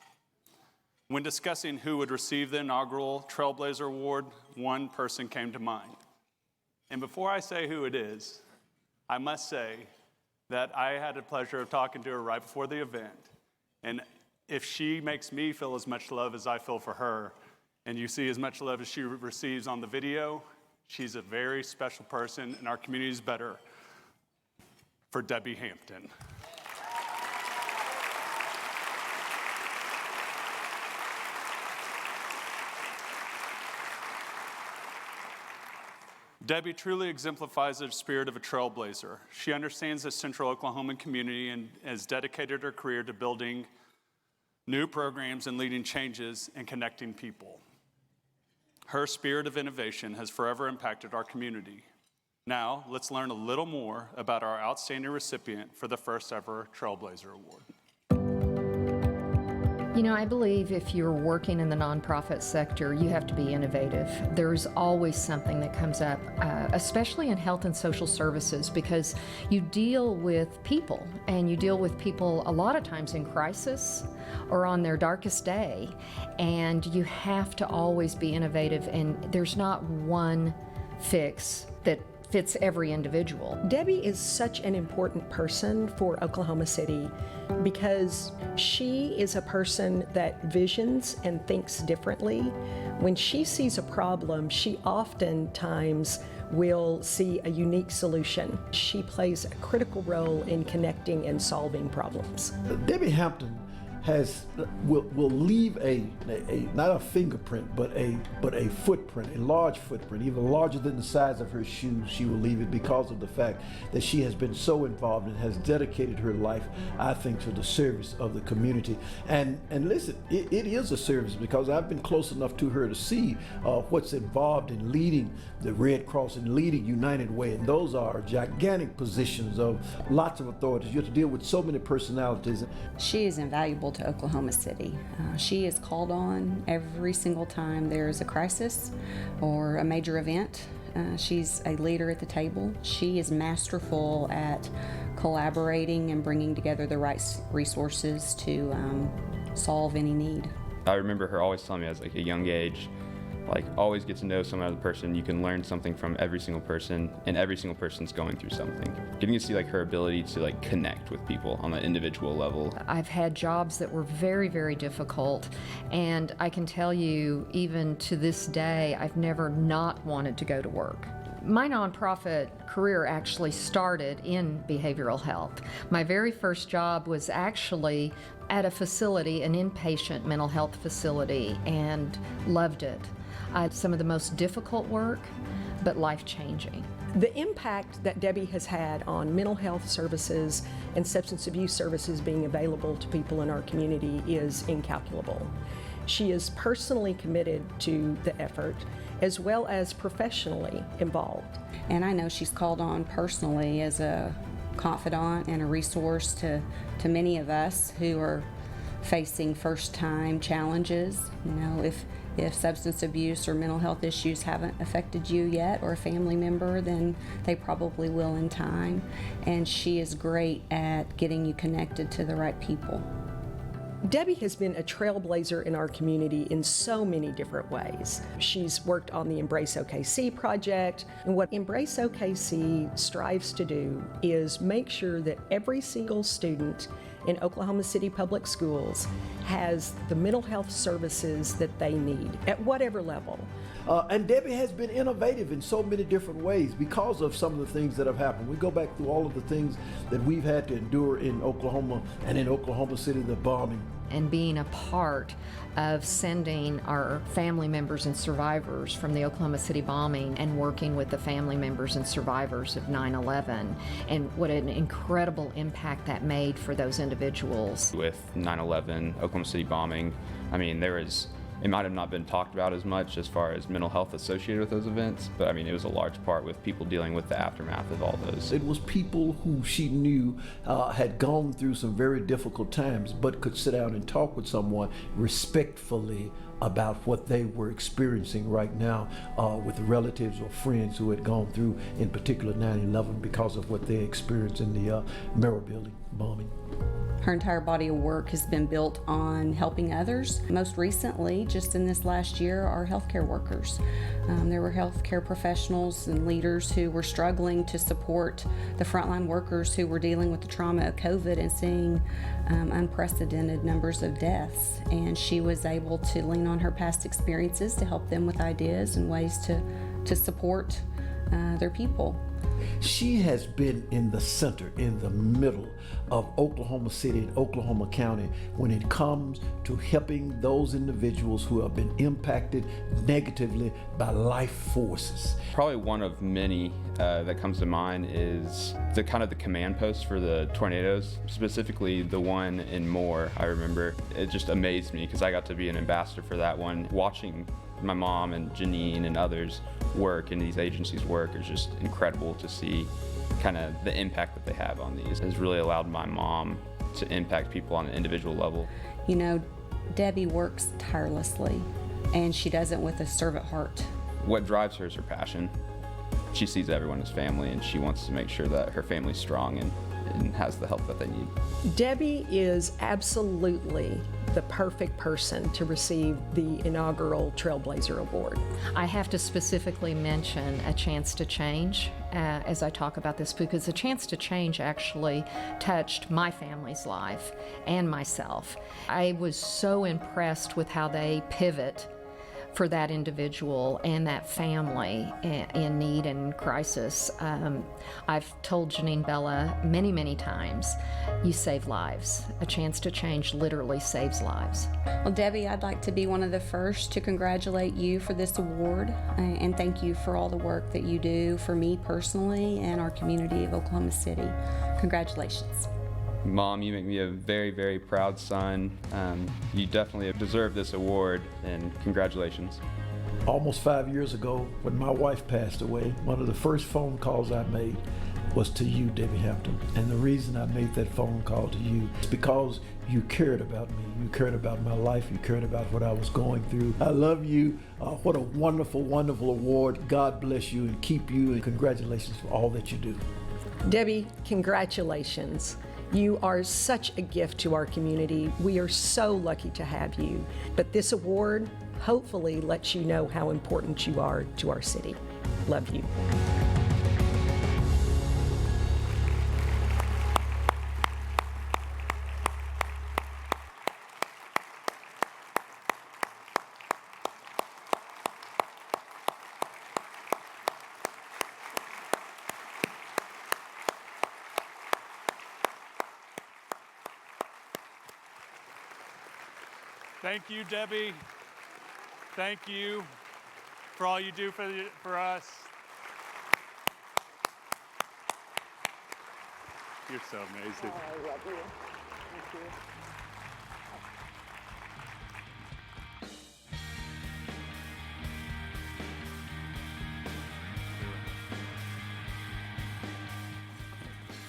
When discussing who would receive the inaugural Trailblazer Award, one person came to mind. And before I say who it is, I must say that I had the pleasure of talking to her right before the event. And if she makes me feel as much love as I feel for her, and you see as much love as she receives on the video, she's a very special person, and our community is better for Debbie Hampton. Debbie truly exemplifies the spirit of a trailblazer. She understands the central Oklahoman community and has dedicated her career to building new programs and leading changes and connecting people. Her spirit of innovation has forever impacted our community. Now, let's learn a little more about our outstanding recipient for the first ever Trailblazer Award. You know, I believe if you're working in the nonprofit sector, you have to be innovative. There's always something that comes up, especially in health and social services, because you deal with people, and you deal with people a lot of times in crisis or on their darkest day, and you have to always be innovative, and there's not one fix that fits every individual. Debbie is such an important person for Oklahoma City because she is a person that visions and thinks differently. When she sees a problem, she oftentimes will see a unique solution. She plays a critical role in connecting and solving problems. Debbie Hampton will leave a not a fingerprint, but a footprint, a large footprint, even larger than the size of her shoes. She will leave it because of the fact that she has been so involved and has dedicated her life, I think, to the service of the community. And listen, it is a service because I've been close enough to her to see what's involved in leading the Red Cross and leading United Way, and those are gigantic positions of lots of authorities. You have to deal with so many personalities. She is invaluable to Oklahoma City. She is called on every single time there is a crisis or a major event. She's a leader at the table. She is masterful at collaborating and bringing together the right resources to solve any need. I remember her always telling me as like a young age, like always get to know some other person. You can learn something from every single person, and every single person's going through something. Getting to see like her ability to like connect with people on an individual level. I've had jobs that were very, very difficult, and I can tell you, even to this day, I've never not wanted to go to work. My nonprofit career actually started in behavioral health. My very first job was actually at a facility, an inpatient mental health facility, and loved it. Some of the most difficult work, but life-changing. The impact that Debbie has had on mental health services and substance abuse services being available to people in our community is incalculable. She is personally committed to the effort as well as professionally involved. And I know she's called on personally as a confidant and a resource to many of us who are facing first-time challenges. You know, if substance abuse or mental health issues haven't affected you yet or a family member, then they probably will in time. And she is great at getting you connected to the right people. Debbie has been a trailblazer in our community in so many different ways. She's worked on the Embrace OKC project, and what Embrace OKC strives to do is make sure that every single student in Oklahoma City Public Schools has the mental health services that they need at whatever level. And Debbie has been innovative in so many different ways because of some of the things that have happened. We go back through all of the things that we've had to endure in Oklahoma and in Oklahoma City, the bombing. And being a part of sending our family members and survivors from the Oklahoma City bombing and working with the family members and survivors of 9/11, and what an incredible impact that made for those individuals. With 9/11, Oklahoma City bombing, I mean, it might have not been talked about as much as far as mental health associated with those events, but I mean, it was a large part with people dealing with the aftermath of all those. It was people who she knew had gone through some very difficult times, but could sit down and talk with someone respectfully about what they were experiencing right now with relatives or friends who had gone through, in particular, 9/11 because of what they experienced in the Merrill Building bombing. Her entire body of work has been built on helping others. Most recently, just in this last year, are healthcare workers. There were healthcare professionals and leaders who were struggling to support the frontline workers who were dealing with the trauma of COVID and seeing unprecedented numbers of deaths. And she was able to lean on her past experiences to help them with ideas and ways to support their people. She has been in the center, in the middle of Oklahoma City and Oklahoma County when it comes to helping those individuals who have been impacted negatively by life forces. Probably one of many that comes to mind is the command post for the tornadoes, specifically the one in Moore. I remember it just amazed me because I got to be an ambassador for that one. Watching my mom and Janine and others work and these agencies work is just incredible to see kind of the impact that they have on these. It has really allowed my mom to impact people on an individual level. You know, Debbie works tirelessly and she does it with a servant heart. What drives her is her passion. She sees everyone as family and she wants to make sure that her family's strong and has the help that they need. Debbie is absolutely the perfect person to receive the inaugural Trailblazer Award. I have to specifically mention A Chance to Change as I talk about this, because A Chance to Change actually touched my family's life and myself. I was so impressed with how they pivot for that individual and that family in need and crisis. I've told Janine Bella many, many times, you save lives. A Chance to Change literally saves lives. Well, Debbie, I'd like to be one of the first to congratulate you for this award and thank you for all the work that you do for me personally and our community of Oklahoma City. Congratulations. Mom, you make me a very, very proud son. You definitely deserve this award, and congratulations. Almost 5 years ago, when my wife passed away, one of the first phone calls I made was to you, Debbie Hampton. And the reason I made that phone call to you is because you cared about me. You cared about my life. You cared about what I was going through. I love you. What a wonderful, wonderful award. God bless you and keep you, and congratulations for all that you do. Debbie, congratulations. You are such a gift to our community. We are so lucky to have you. But this award hopefully lets you know how important you are to our city. Love you. Thank you, Debbie. Thank you. for all you do for us. You're so amazing. I love you. Thank you.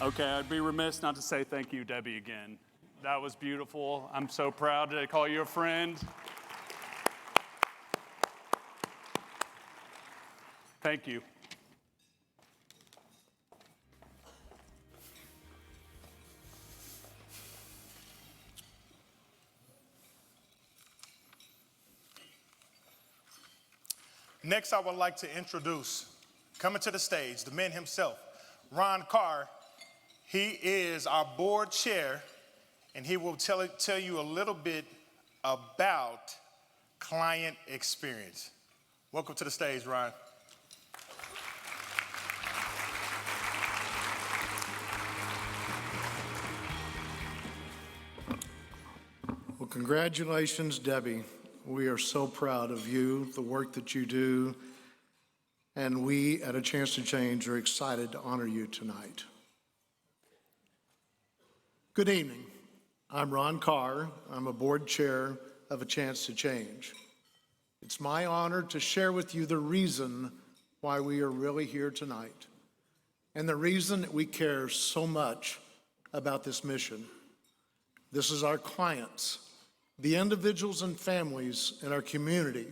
Okay, I'd be remiss not to say thank you, Debbie, again. That was beautiful. I'm so proud to call you a friend. Thank you. Next, I would like to introduce, coming to the stage, the man himself, Ron Carr. He is our board chair, and he will tell you a little bit about client experience. Welcome to the stage, Ron. Well, congratulations, Debbie. We are so proud of you, the work that you do, and we at A Chance to Change are excited to honor you tonight. Good evening. I'm Ron Carr. I'm a board chair of A Chance to Change. It's my honor to share with you the reason why we are really here tonight and the reason that we care so much about this mission. This is our clients, the individuals and families in our community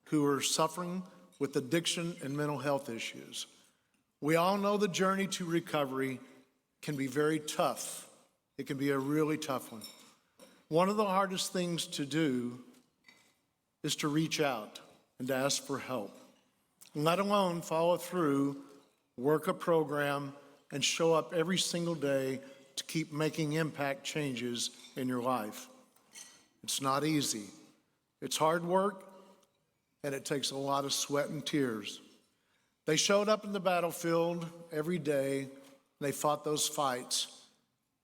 who are suffering with addiction and mental health issues. We all know the journey to recovery can be very tough. It can be a really tough one. One of the hardest things to do is to reach out and to ask for help, let alone follow through, work a program, and show up every single day to keep making impact changes in your life. It's not easy. It's hard work, and it takes a lot of sweat and tears. They showed up in the battlefield every day. They fought those fights,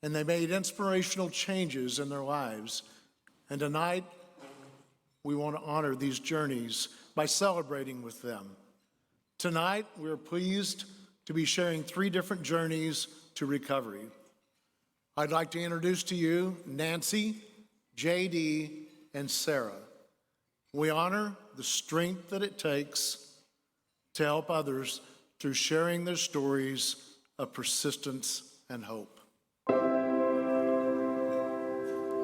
and they made inspirational changes in their lives. And tonight, we want to honor these journeys by celebrating with them. Tonight, we're pleased to be sharing 3 different journeys to recovery. I'd like to introduce to you Nancy, JD, and Sarah. We honor the strength that it takes to help others through sharing their stories of persistence and hope.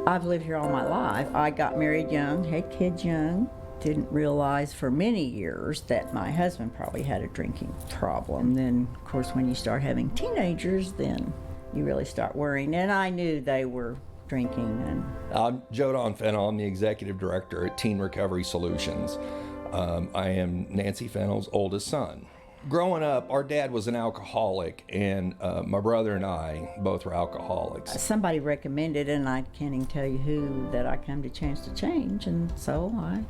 I've lived here all my life. I got married young, had kids young, didn't realize for many years that my husband probably had a drinking problem. Then, of course, when you start having teenagers, then you really start worrying. And I knew they were drinking. And I'm Joe Don Fennell. I'm the executive director at Teen Recovery Solutions. I am Nancy Fennell's oldest son. Growing up, our dad was an alcoholic, and my brother and I both were alcoholics. Somebody recommended, and I can't even tell you who, that I come to Chance to Change. And so I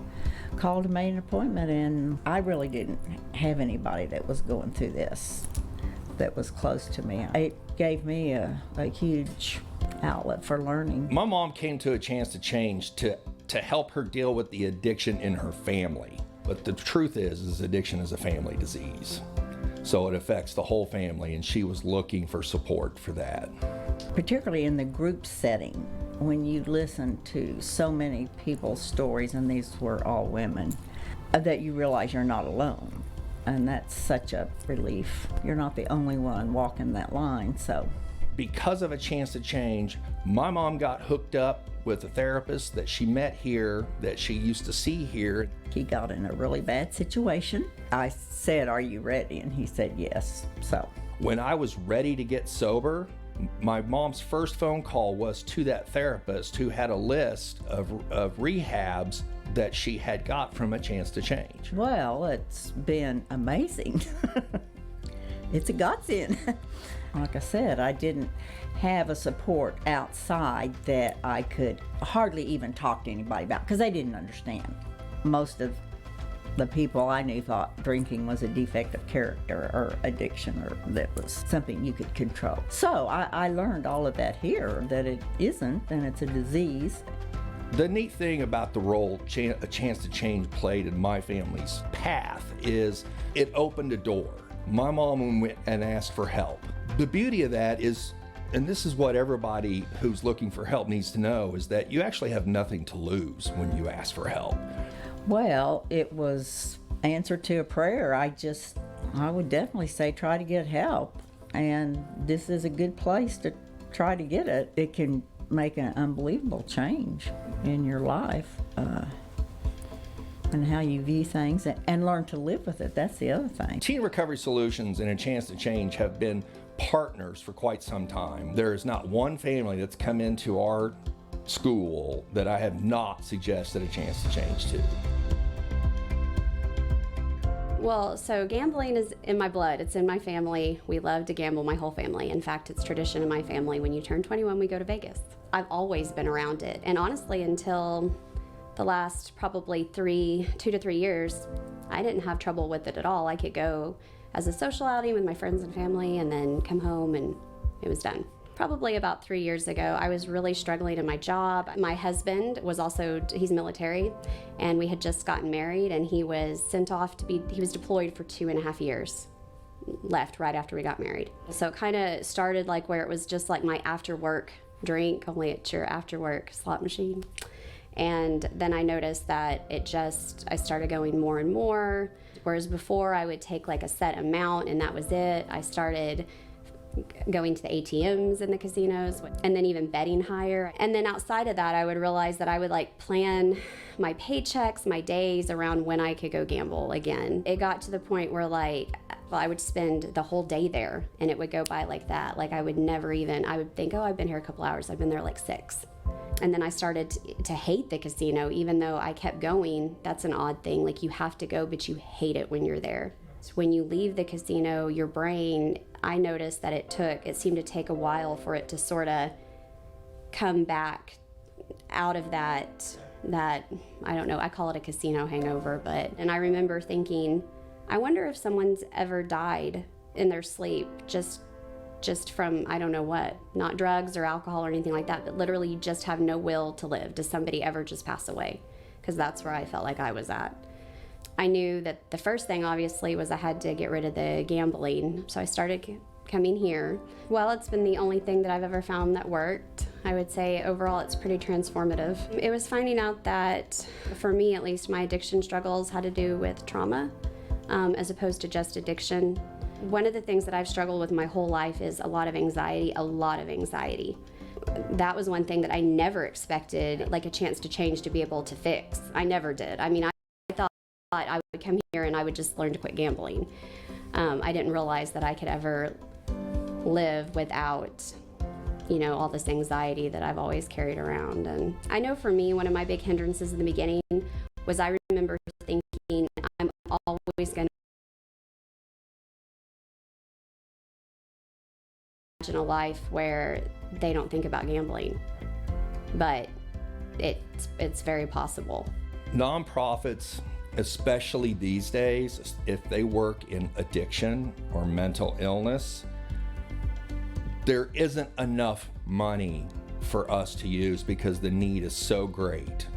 called and made an appointment, and I really didn't have anybody that was going through this that was close to me. It gave me a huge outlet for learning. My mom came to A Chance to Change to help her deal with the addiction in her family. But the truth is addiction is a family disease. So it affects the whole family, and she was looking for support for that. Particularly in the group setting, when you listen to so many people's stories, and these were all women, that you realize you're not alone. And that's such a relief. You're not the only one walking that line, so. Because of A Chance to Change, my mom got hooked up with a therapist that she met here, that she used to see here. He got in a really bad situation. I said, "Are you ready?" And he said, "Yes." So when I was ready to get sober, my mom's first phone call was to that therapist who had a list of rehabs that she had got from A Chance to Change. Well, it's been amazing. It's a godsend. Like I said, I didn't have a support outside that I could hardly even talk to anybody about, because they didn't understand. Most of the people I knew thought drinking was a defect of character or addiction, or that was something you could control. So I learned all of that here, that it isn't, and it's a disease. The neat thing about the role A Chance to Change played in my family's path is it opened a door. My mom went and asked for help. The beauty of that is, and this is what everybody who's looking for help needs to know, is that you actually have nothing to lose when you ask for help. Well, it was answer to a prayer. I would definitely say try to get help. And this is a good place to try to get it. It can make an unbelievable change in your life and how you view things and learn to live with it. That's the other thing. Teen Recovery Solutions and A Chance to Change have been partners for quite some time. There is not one family that's come into our school that I have not suggested A Chance to Change to. Well, so gambling is in my blood. It's in my family. We love to gamble, my whole family. In fact, it's tradition in my family. When you turn 21, we go to Vegas. I've always been around it. And honestly, until the last probably 2 to 3 years, I didn't have trouble with it at all. I could go as a social outing with my friends and family and then come home and it was done. Probably about 3 years ago, I was really struggling in my job. My husband was he's military, and we had just gotten married, and he was sent off he was deployed for 2.5 years, left right after we got married. So it kind of started like where it was just like my after work drink, only it's your after work slot machine. And then I noticed that I started going more and more, whereas before I would take like a set amount and that was it. I started going to the ATMs in the casinos and then even betting higher. And then outside of that, I would realize that I would like plan my paychecks, my days around when I could go gamble again. It got to the point where I would spend the whole day there and it would go by like that. Like I would think, oh, I've been here a couple hours. I've been there like 6. And then I started to hate the casino, even though I kept going. That's an odd thing. Like you have to go, but you hate it when you're there. When you leave the casino, your brain, I noticed that it seemed to take a while for it to sort of come back out of that, I don't know, I call it a casino hangover, and I remember thinking, I wonder if someone's ever died in their sleep just from, I don't know what, not drugs or alcohol or anything like that, but literally you just have no will to live. Does somebody ever just pass away? Because that's where I felt like I was at. I knew that the first thing, obviously, was I had to get rid of the gambling. So I started coming here. Well, it's been the only thing that I've ever found that worked. I would say overall it's pretty transformative. It was finding out that, for me at least, my addiction struggles had to do with trauma as opposed to just addiction. One of the things that I've struggled with my whole life is a lot of anxiety. That was one thing that I never expected, like A Chance to Change, to be able to fix. I never did. I mean, I thought I would come here and I would just learn to quit gambling. I didn't realize that I could ever live without, all this anxiety that I've always carried around. And I know for me, one of my big hindrances in the beginning was I remember thinking, I'm always going to imagine a life where they don't think about gambling. But it's very possible. Nonprofits, especially these days, if they work in addiction or mental illness, there isn't enough money for us to use because the need is so great.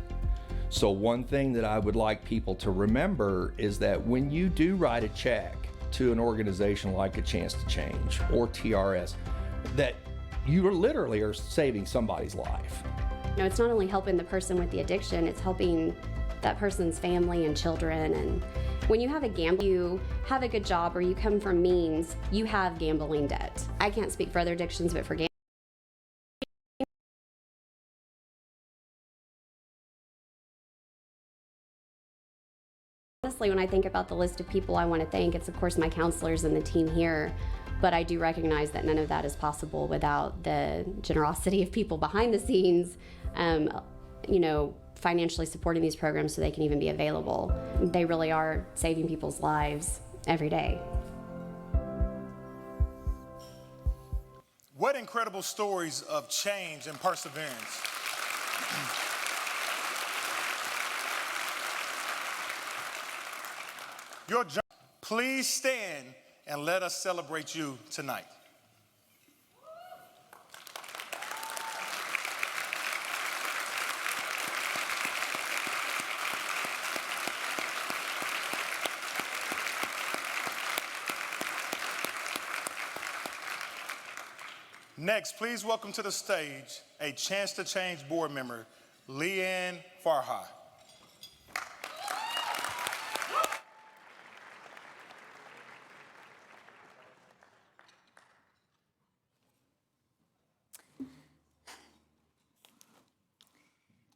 So one thing that I would like people to remember is that when you do write a check to an organization like A Chance to Change or TRS, that you literally are saving somebody's life. It's not only helping the person with the addiction, it's helping that person's family and children. And when you have you have a good job or you come from means, you have gambling debt. I can't speak for other addictions, but for gambling, honestly, when I think about the list of people I want to thank, it's of course my counselors and the team here, but I do recognize that none of that is possible without the generosity of people behind the scenes, financially supporting these programs so they can even be available. They really are saving people's lives every day. What incredible stories of change and perseverance. Please stand and let us celebrate you tonight. Next, please welcome to the stage a Chance to Change board member, Leanne Farha.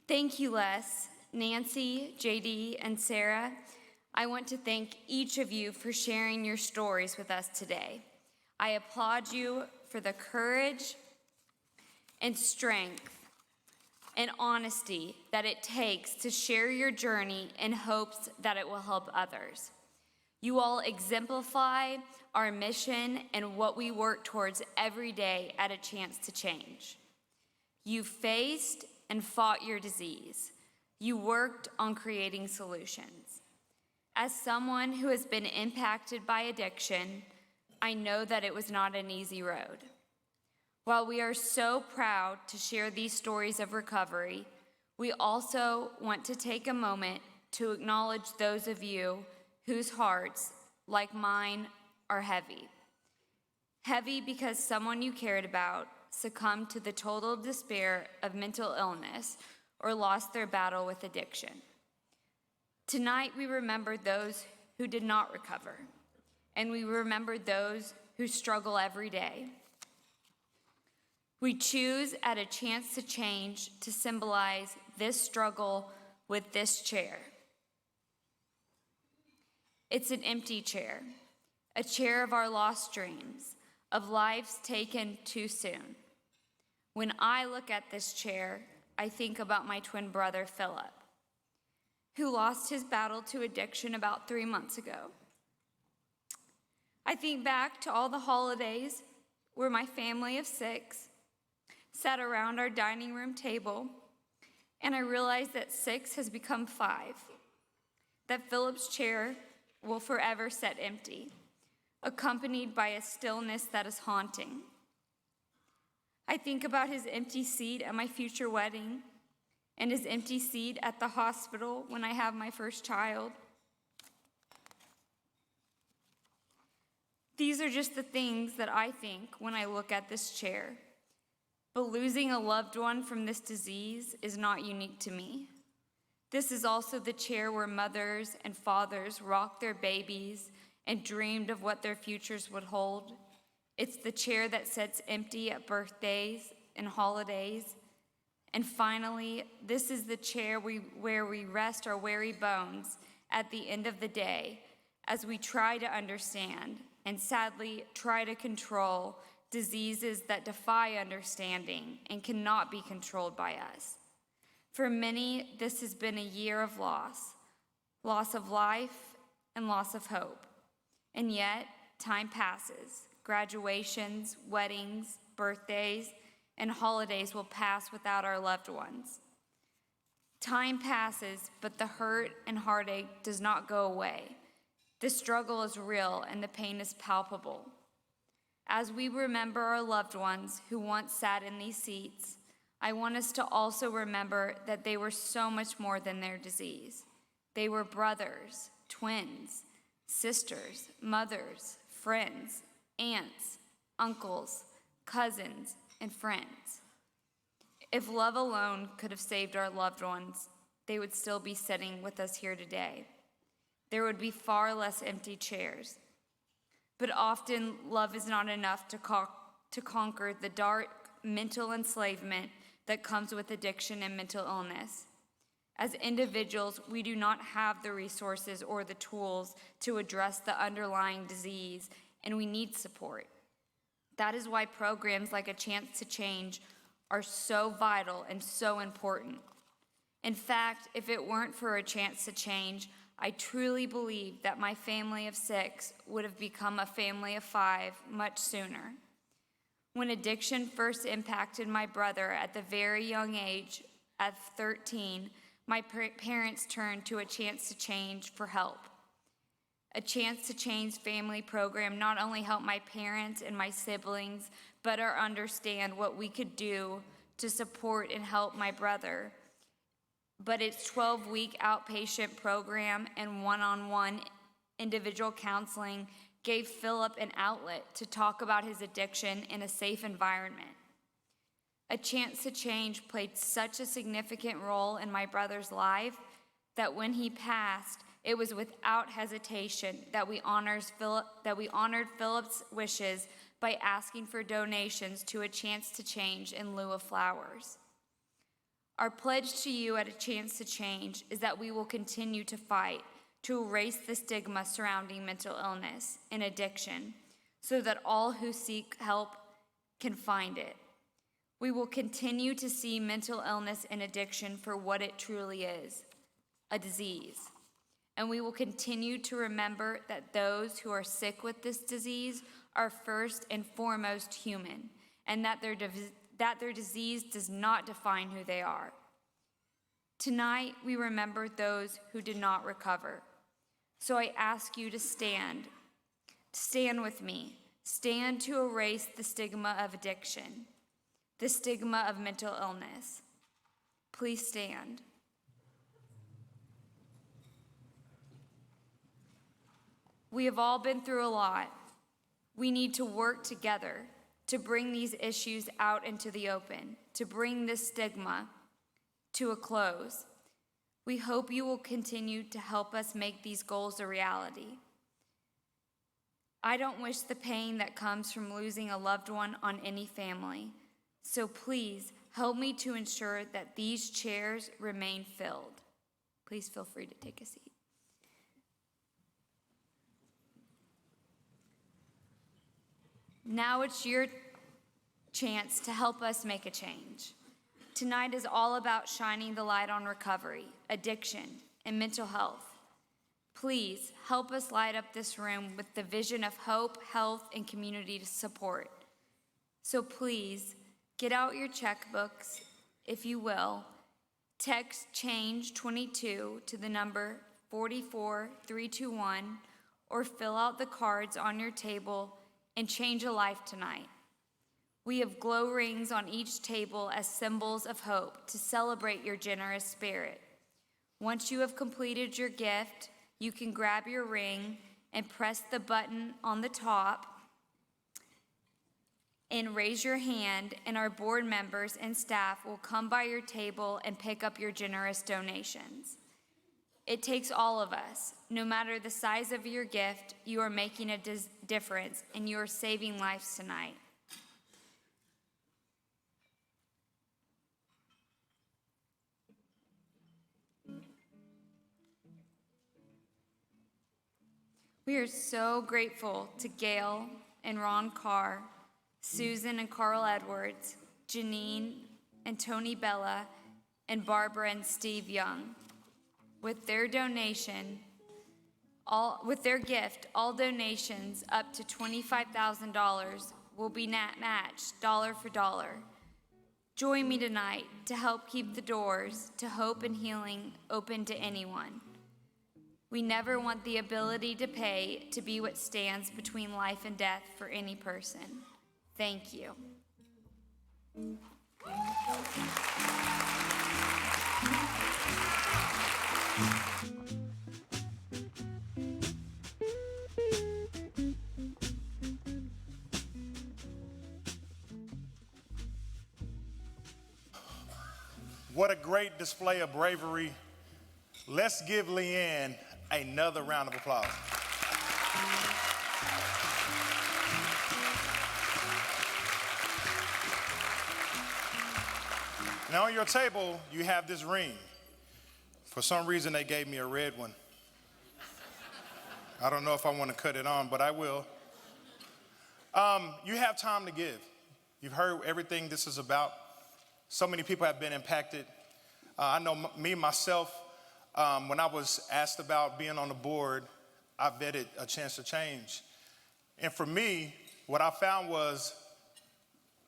Thank you, Les, Nancy, JD, and Sarah. I want to thank each of you for sharing your stories with us today. I applaud you for the courage and strength and honesty that it takes to share your journey in hopes that it will help others. You all exemplify our mission and what we work towards every day at A Chance to Change. You faced and fought your disease. You worked on creating solutions. As someone who has been impacted by addiction, I know that it was not an easy road. While we are so proud to share these stories of recovery, we also want to take a moment to acknowledge those of you whose hearts, like mine, are heavy. Heavy because someone you cared about succumbed to the total despair of mental illness or lost their battle with addiction. Tonight, we remember those who did not recover, and we remember those who struggle every day. We choose at A Chance to Change to symbolize this struggle with this chair. It's an empty chair, a chair of our lost dreams, of lives taken too soon. When I look at this chair, I think about my twin brother, Philip, who lost his battle to addiction about 3 months ago. I think back to all the holidays where my family of 6 sat around our dining room table, and I realize that 6 has become 5, that Philip's chair will forever sit empty, accompanied by a stillness that is haunting. I think about his empty seat at my future wedding and his empty seat at the hospital when I have my first child. These are just the things that I think when I look at this chair. But losing a loved one from this disease is not unique to me. This is also the chair where mothers and fathers rocked their babies and dreamed of what their futures would hold. It's the chair that sits empty at birthdays and holidays. And finally, this is the chair where we rest our weary bones at the end of the day as we try to understand and sadly try to control diseases that defy understanding and cannot be controlled by us. For many, this has been a year of loss of life and loss of hope. And yet, time passes. Graduations, weddings, birthdays, and holidays will pass without our loved ones. Time passes, but the hurt and heartache does not go away. The struggle is real and the pain is palpable. As we remember our loved ones who once sat in these seats, I want us to also remember that they were so much more than their disease. They were brothers, twins, sisters, mothers, friends, aunts, uncles, cousins, and friends. If love alone could have saved our loved ones, they would still be sitting with us here today. There would be far less empty chairs. But often, love is not enough to conquer the dark mental enslavement that comes with addiction and mental illness. As individuals, we do not have the resources or the tools to address the underlying disease, and we need support. That is why programs like A Chance to Change are so vital and so important. In fact, if it weren't for A Chance to Change, I truly believe that my family of 6 would have become a family of 5 much sooner. When addiction first impacted my brother at the very young age of 13, my parents turned to A Chance to Change for help. A Chance to Change family program not only helped my parents and my siblings better understand what we could do to support and help my brother, but its 12-week outpatient program and one-on-one individual counseling gave Philip an outlet to talk about his addiction in a safe environment. A Chance to Change played such a significant role in my brother's life that when he passed, it was without hesitation that we honored Philip's wishes by asking for donations to A Chance to Change in lieu of flowers. Our pledge to you at A Chance to Change is that we will continue to fight to erase the stigma surrounding mental illness and addiction so that all who seek help can find it. We will continue to see mental illness and addiction for what it truly is, a disease. And we will continue to remember that those who are sick with this disease are first and foremost human, and that their disease does not define who they are. Tonight, we remember those who did not recover. So I ask you to stand with me. Stand to erase the stigma of addiction, the stigma of mental illness. Please stand. We have all been through a lot. We need to work together to bring these issues out into the open, to bring this stigma to a close. We hope you will continue to help us make these goals a reality. I don't wish the pain that comes from losing a loved one on any family, so please help me to ensure that these chairs remain filled. Please feel free to take a seat. Now it's your chance to help us make a change. Tonight is all about shining the light on recovery, addiction, and mental health. Please help us light up this room with the vision of hope, health, and community support. So please get out your checkbooks, if you will. Text CHANGE 22 to the number 44321 or fill out the cards on your table and change a life tonight. We have glow rings on each table as symbols of hope to celebrate your generous spirit. Once you have completed your gift, you can grab your ring and press the button on the top and raise your hand, and our board members and staff will come by your table and pick up your generous donations. It takes all of us. No matter the size of your gift, you are making a difference and you are saving lives tonight. We are so grateful to Gail and Ron Carr, Susan and Carl Edwards, Janine and Tony Bella, and Barbara and Steve Young. With their gift, all donations up to $25,000 will be matched dollar for dollar. Join me tonight to help keep the doors to hope and healing open to anyone. We never want the ability to pay to be what stands between life and death for any person. Thank you. What a great display of bravery. Let's give Leanne another round of applause. Now on your table, you have this ring. For some reason, they gave me a red one. I don't know if I want to cut it on, but I will. You have time to give. You've heard everything this is about. So many people have been impacted. I know me, myself, when I was asked about being on the board, I vetted A Chance to Change. And for me, what I found was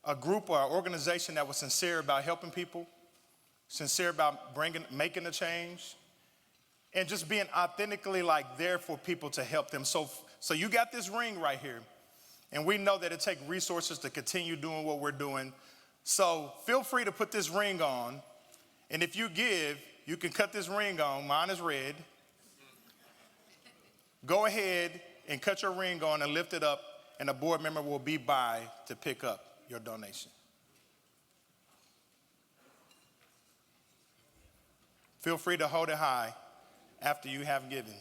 a group or an organization that was sincere about helping people, sincere about making a change, and just being authentically there for people to help them. So you got this ring right here, and we know that it takes resources to continue doing what we're doing. So feel free to put this ring on, and if you give, you can cut this ring on. Mine is red. Go ahead and cut your ring on and lift it up, and a board member will be by to pick up your donation. Feel free to hold it high after you have given.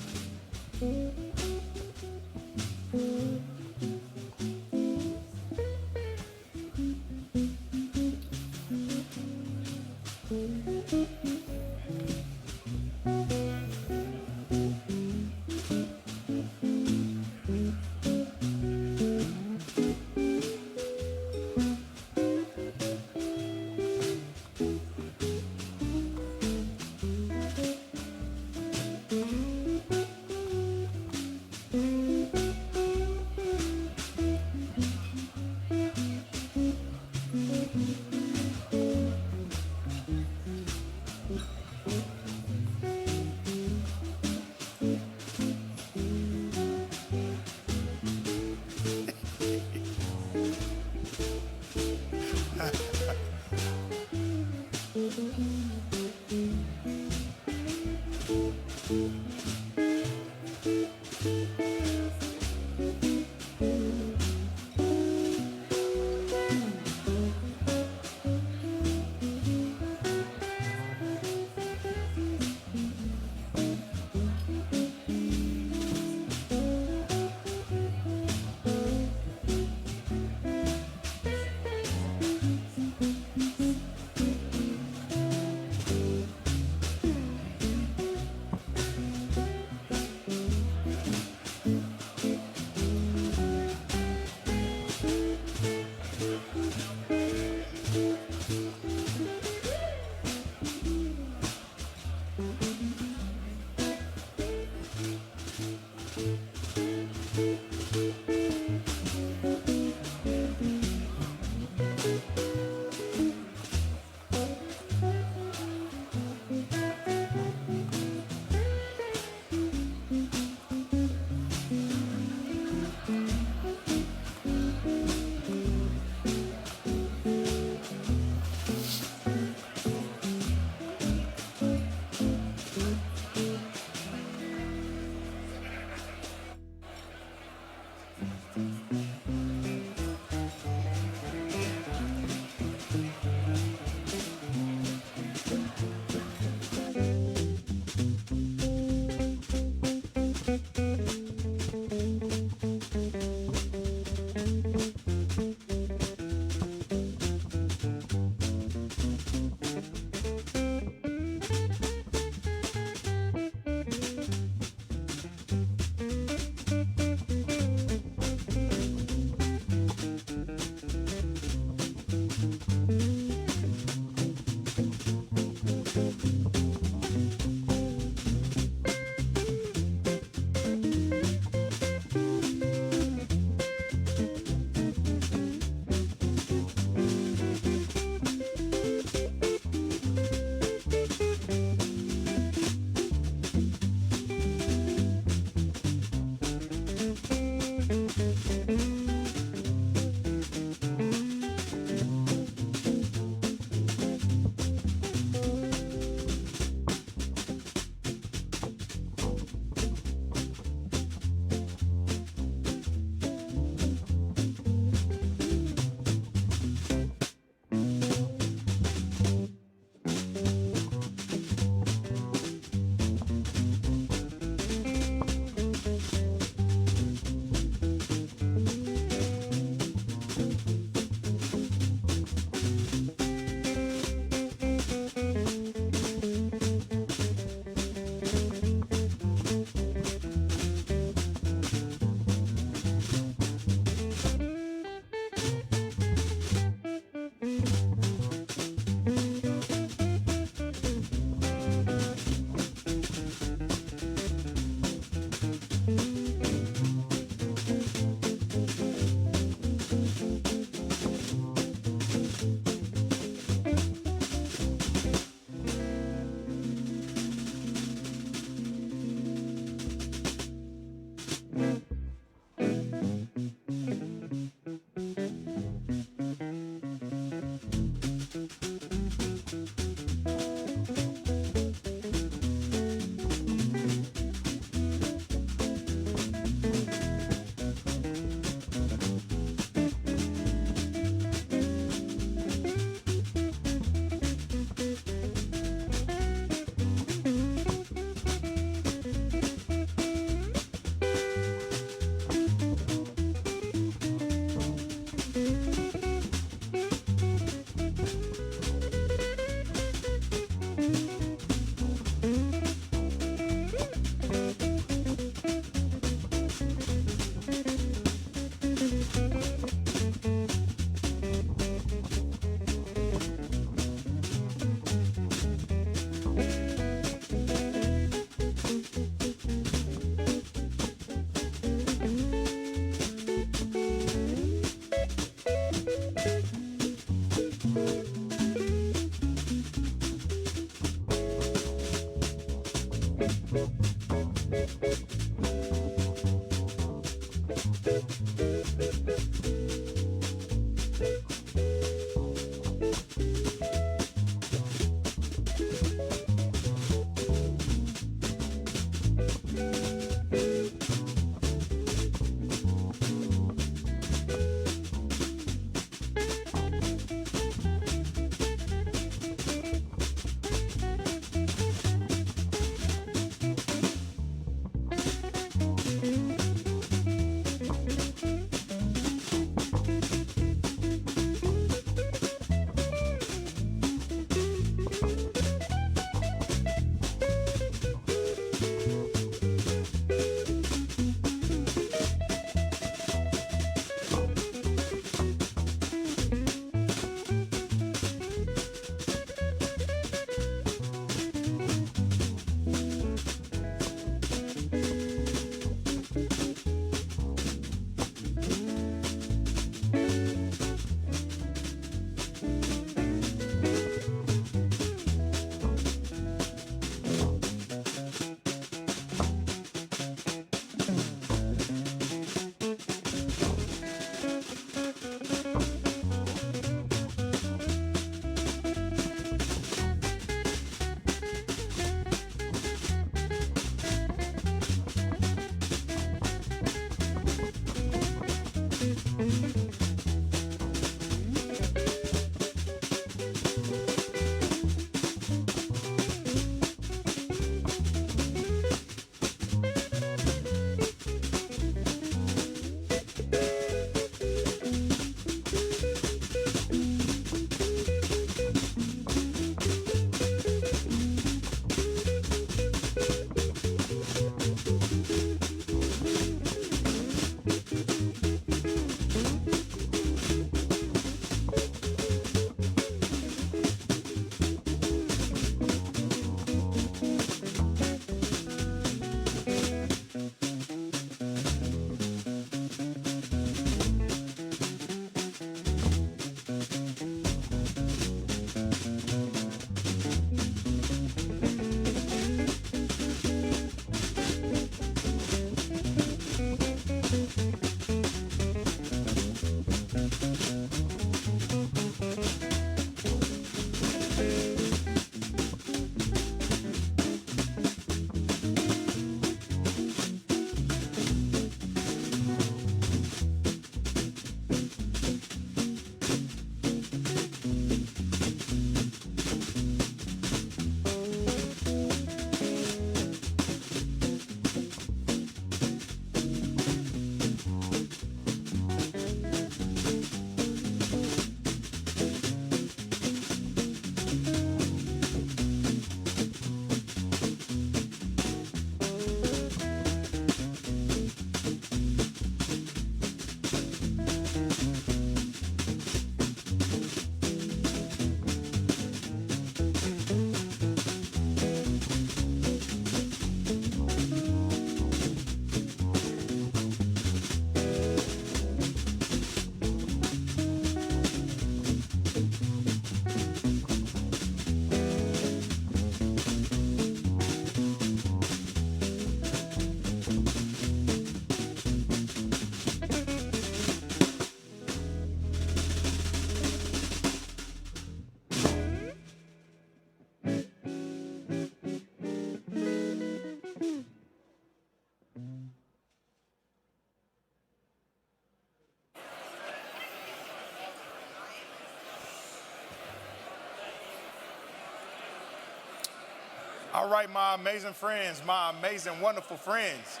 All right, my amazing friends, my amazing, wonderful friends.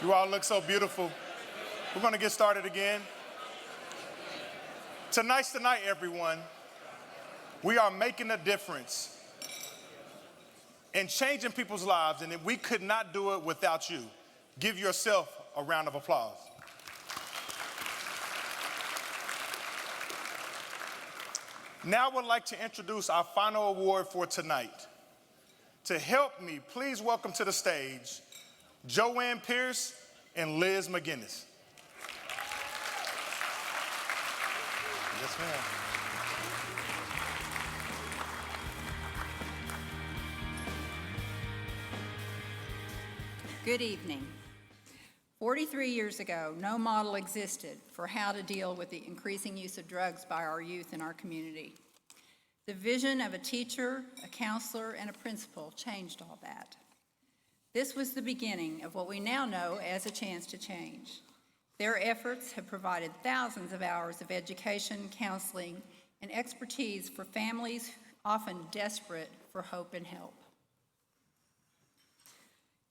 You all look so beautiful. We're going to get started again. Tonight's the night, everyone. We are making a difference in changing people's lives, and we could not do it without you. Give yourself a round of applause. Now I would like to introduce our final award for tonight. To help me, please welcome to the stage Joanne Pierce and Liz McGinnis. Yes, ma'am. Good evening. 43 years ago, no model existed for how to deal with the increasing use of drugs by our youth in our community. The vision of a teacher, a counselor, and a principal changed all that. This was the beginning of what we now know as a chance to change. Their efforts have provided thousands of hours of education, counseling, and expertise for families often desperate for hope and help.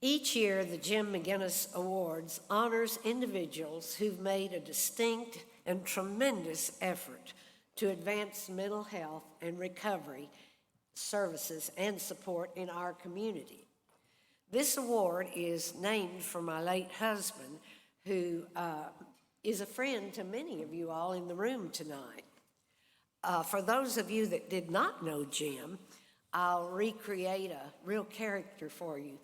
Each year, the Jim McGinnis Awards honors individuals who've made a distinct and tremendous effort to advance mental health and recovery services and support in our community. This award is named for my late husband, who is a friend to many of you all in the room tonight. For those of you that did not know Jim, I'll recreate a real character for you.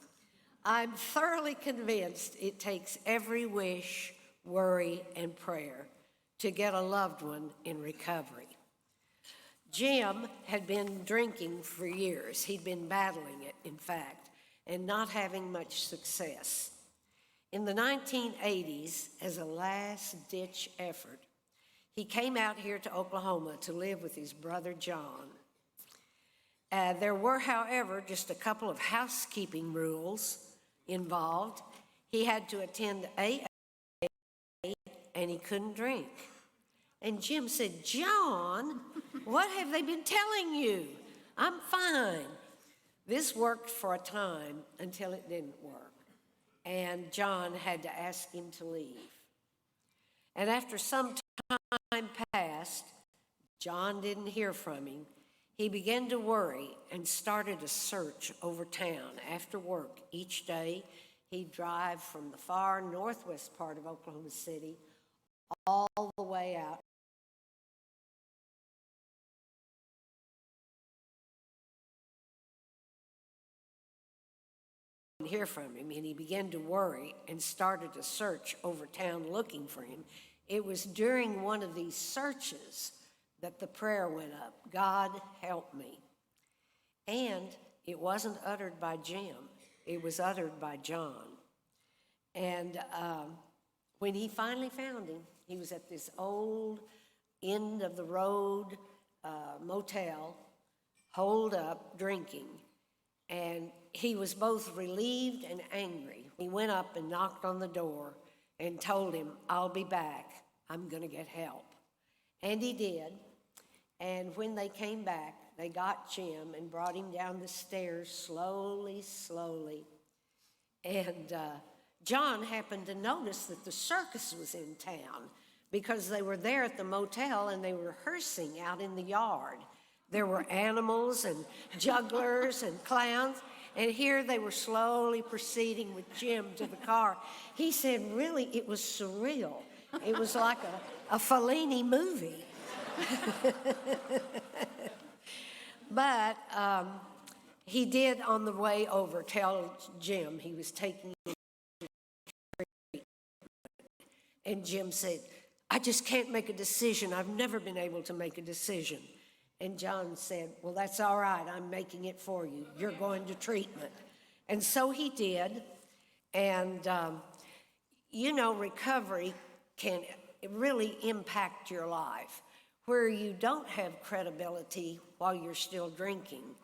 I'm thoroughly convinced it takes every wish, worry, and prayer to get a loved one in recovery. Jim had been drinking for years. He'd been battling it, in fact, and not having much success. In the 1980s, as a last-ditch effort, he came out here to Oklahoma to live with his brother John. There were, however, just a couple of housekeeping rules involved. He had to attend AA, and he couldn't drink. And Jim said, "John, what have they been telling you? I'm fine." This worked for a time until it didn't work, and John had to ask him to leave. And after some time passed, John didn't hear from him. He began to worry and started a search over town. After work each day, he'd drive from the far northwest part of Oklahoma City all the way out. Didn't hear from him, and he began to worry and started a search over town looking for him. It was during one of these searches that the prayer went up, "God, help me." And it wasn't uttered by Jim. It was uttered by John. And when he finally found him, he was at this old end-of-the-road motel, holed up, drinking. And he was both relieved and angry. He went up and knocked on the door and told him, "I'll be back. I'm going to get help." And he did. And when they came back, they got Jim and brought him down the stairs slowly, slowly. And John happened to notice that the circus was in town because they were there at the motel and they were rehearsing out in the yard. There were animals and jugglers and clowns, and here they were slowly proceeding with Jim to the car. He said, really, it was surreal. It was like a Fellini movie. But he did, on the way over, tell Jim he was taking him to treatment. And Jim said, "I just can't make a decision. I've never been able to make a decision." And John said, "Well, that's all right. I'm making it for you. You're going to treatment." And so he did. And, recovery can really impact your life. Where you don't have credibility while you're still drinking,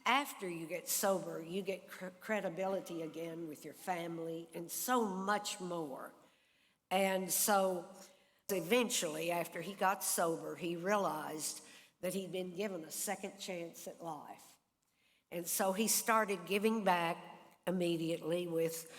after you get sober, you get credibility again with your family and so much more. And so eventually, after he got sober, he realized that he'd been given a second chance at life. And so he started giving back immediately with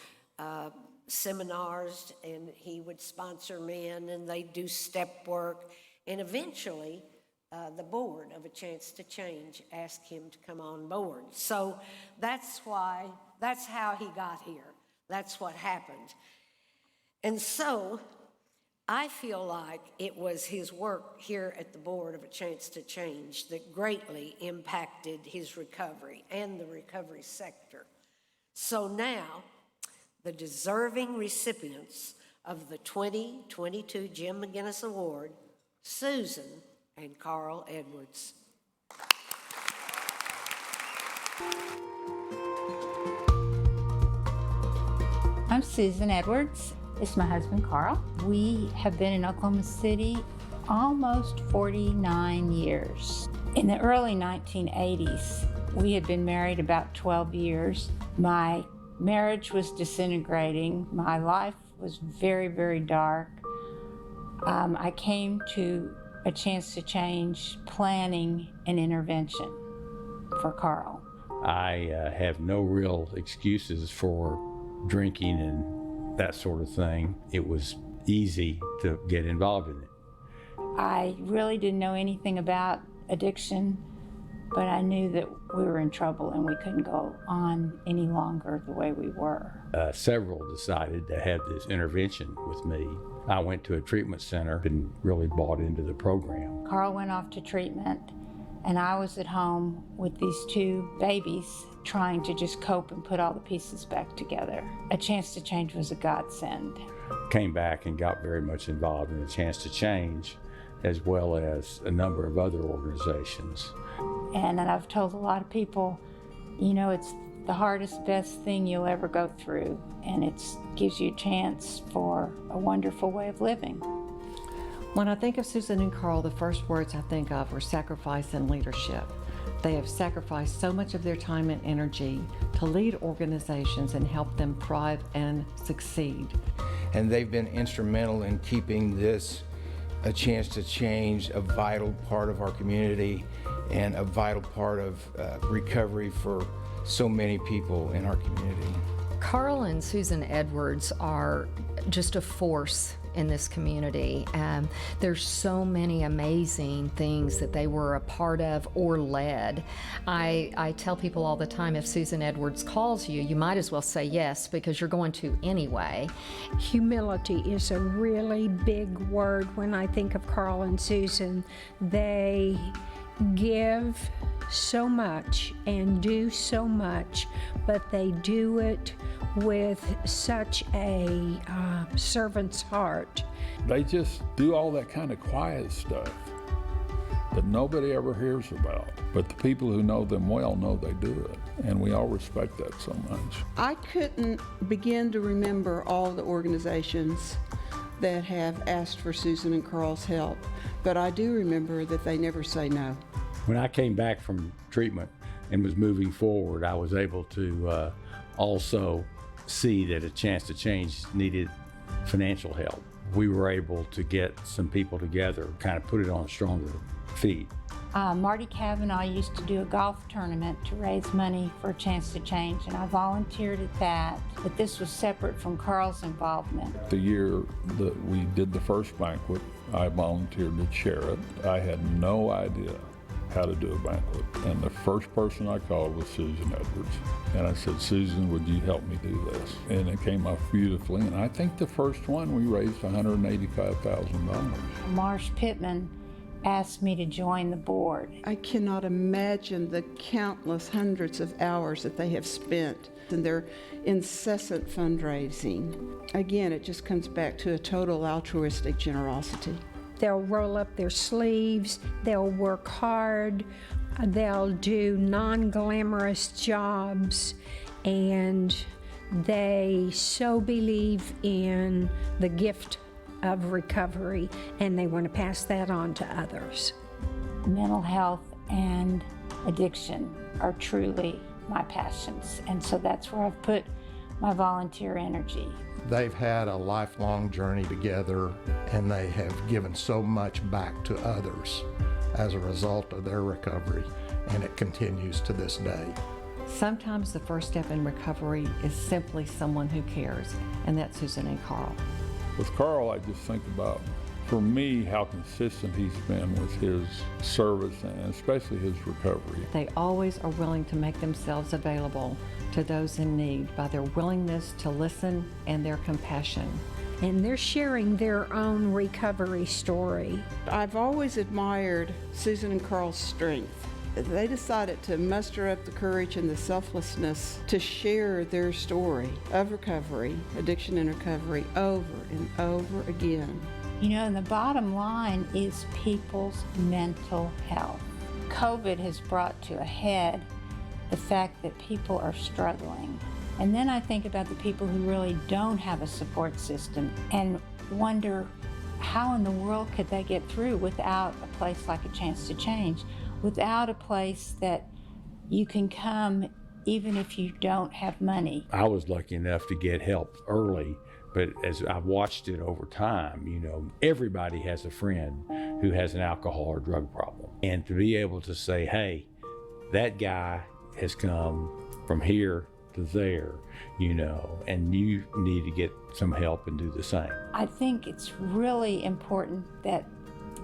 seminars, and he would sponsor men, and they'd do step work. And eventually, the board of A Chance to Change asked him to come on board. So that's how he got here. That's what happened. And so I feel like it was his work here at the board of A Chance to Change that greatly impacted his recovery and the recovery sector. So now, the deserving recipients of the 2022 Jim McGinnis Award, Susan and Carl Edwards. I'm Susan Edwards. It's my husband, Carl. We have been in Oklahoma City almost 49 years. In the early 1980s, we had been married about 12 years. My marriage was disintegrating. My life was very, very dark. I came to A Chance to Change planning an intervention for Carl. I have no real excuses for drinking and that sort of thing. It was easy to get involved in it. I really didn't know anything about addiction, but I knew that we were in trouble and we couldn't go on any longer the way we were. Several decided to have this intervention with me. I went to a treatment center and really bought into the program. Carl went off to treatment, and I was at home with these two babies trying to just cope and put all the pieces back together. A Chance to Change was a godsend. Came back and got very much involved in A Chance to Change, as well as a number of other organizations. And I've told a lot of people, you know, it's the hardest, best thing you'll ever go through, and it gives you a chance for a wonderful way of living. When I think of Susan and Carl, the first words I think of are sacrifice and leadership. They have sacrificed so much of their time and energy to lead organizations and help them thrive and succeed. And they've been instrumental in keeping this A Chance to Change a vital part of our community and a vital part of recovery for so many people in our community. Carl and Susan Edwards are just a force in this community. There's so many amazing things that they were a part of or led. I tell people all the time, if Susan Edwards calls you, you might as well say yes, because you're going to anyway. Humility is a really big word when I think of Carl and Susan. They give so much and do so much, but they do it with such a servant's heart. They just do all that kind of quiet stuff that nobody ever hears about, but the people who know them well know they do it, and we all respect that so much. I couldn't begin to remember all the organizations that have asked for Susan and Carl's help, but I do remember that they never say no. When I came back from treatment and was moving forward, I was able to also see that A Chance to Change needed financial help. We were able to get some people together, kind of put it on stronger feet. Marty Kavanaugh used to do a golf tournament to raise money for A Chance to Change, and I volunteered at that, but this was separate from Carl's involvement. The year that we did the first banquet, I volunteered to chair it. I had no idea how to do a banquet, and the first person I called was Susan Edwards, and I said, Susan, would you help me do this? And it came off beautifully, and I think the first one we raised $185,000. Marsh Pittman asked me to join the board. I cannot imagine the countless hundreds of hours that they have spent in their incessant fundraising. Again, it just comes back to a total altruistic generosity. They'll roll up their sleeves, they'll work hard, they'll do non-glamorous jobs, and they so believe in the gift of recovery, and they want to pass that on to others. Mental health and addiction are truly my passions, and so that's where I've put my volunteer energy. They've had a lifelong journey together, and they have given so much back to others as a result of their recovery, and it continues to this day. Sometimes the first step in recovery is simply someone who cares, and that's Susan and Carl. With Carl, I just think about, for me, how consistent he's been with his service and especially his recovery. They always are willing to make themselves available to those in need by their willingness to listen and their compassion. And they're sharing their own recovery story. I've always admired Susan and Carl's strength. They decided to muster up the courage and the selflessness to share their story of recovery, addiction and recovery, over and over again. You know, and the bottom line is people's mental health. COVID has brought to a head the fact that people are struggling. And then I think about the people who really don't have a support system and wonder how in the world could they get through without a place like A Chance to Change, without a place that you can come even if you don't have money. I was lucky enough to get help early, but as I've watched it over time, you know, everybody has a friend who has an alcohol or drug problem. And to be able to say, hey, that guy has come from here to there, you know, and you need to get some help and do the same. I think it's really important that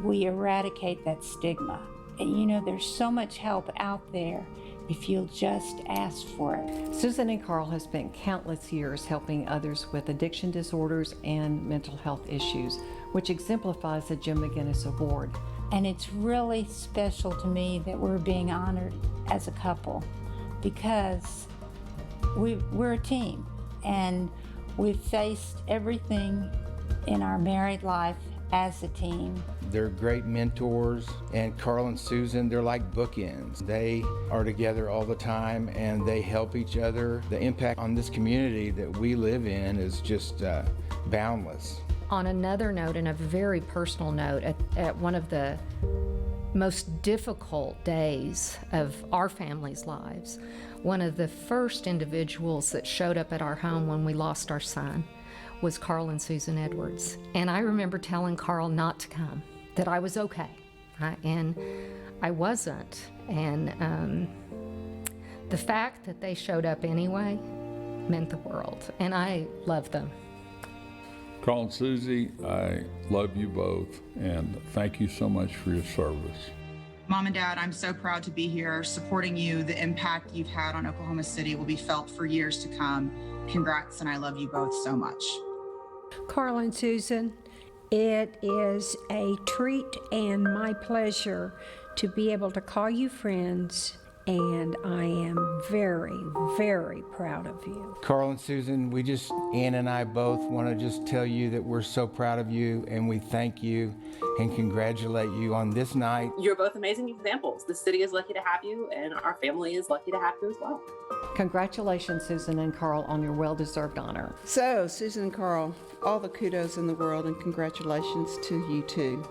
we eradicate that stigma. And you know, there's so much help out there if you'll just ask for it. Susan and Carl has spent countless years helping others with addiction disorders and mental health issues, which exemplifies the Jim McGinnis Award. And it's really special to me that we're being honored as a couple because we're a team and we've faced everything in our married life as a team. They're great mentors, and Carl and Susan, they're like bookends. They are together all the time and they help each other. The impact on this community that we live in is just boundless. On another note, and a very personal note, at one of the most difficult days of our family's lives, one of the first individuals that showed up at our home when we lost our son was Carl and Susan Edwards. And I remember telling Carl not to come, that I was okay. And I wasn't. And the fact that they showed up anyway meant the world. And I love them. Carl and Susie, I love you both, and thank you so much for your service. Mom and Dad, I'm so proud to be here supporting you. The impact you've had on Oklahoma City will be felt for years to come. Congrats, and I love you both so much. Carl and Susan, it is a treat and my pleasure to be able to call you friends, and I am very, very proud of you. Carl and Susan, Ann and I both want to just tell you that we're so proud of you, and we thank you and congratulate you on this night. You're both amazing examples. The city is lucky to have you, and our family is lucky to have you as well. Congratulations, Susan and Carl, on your well-deserved honor. So, Susan and Carl, all the kudos in the world and congratulations to you too.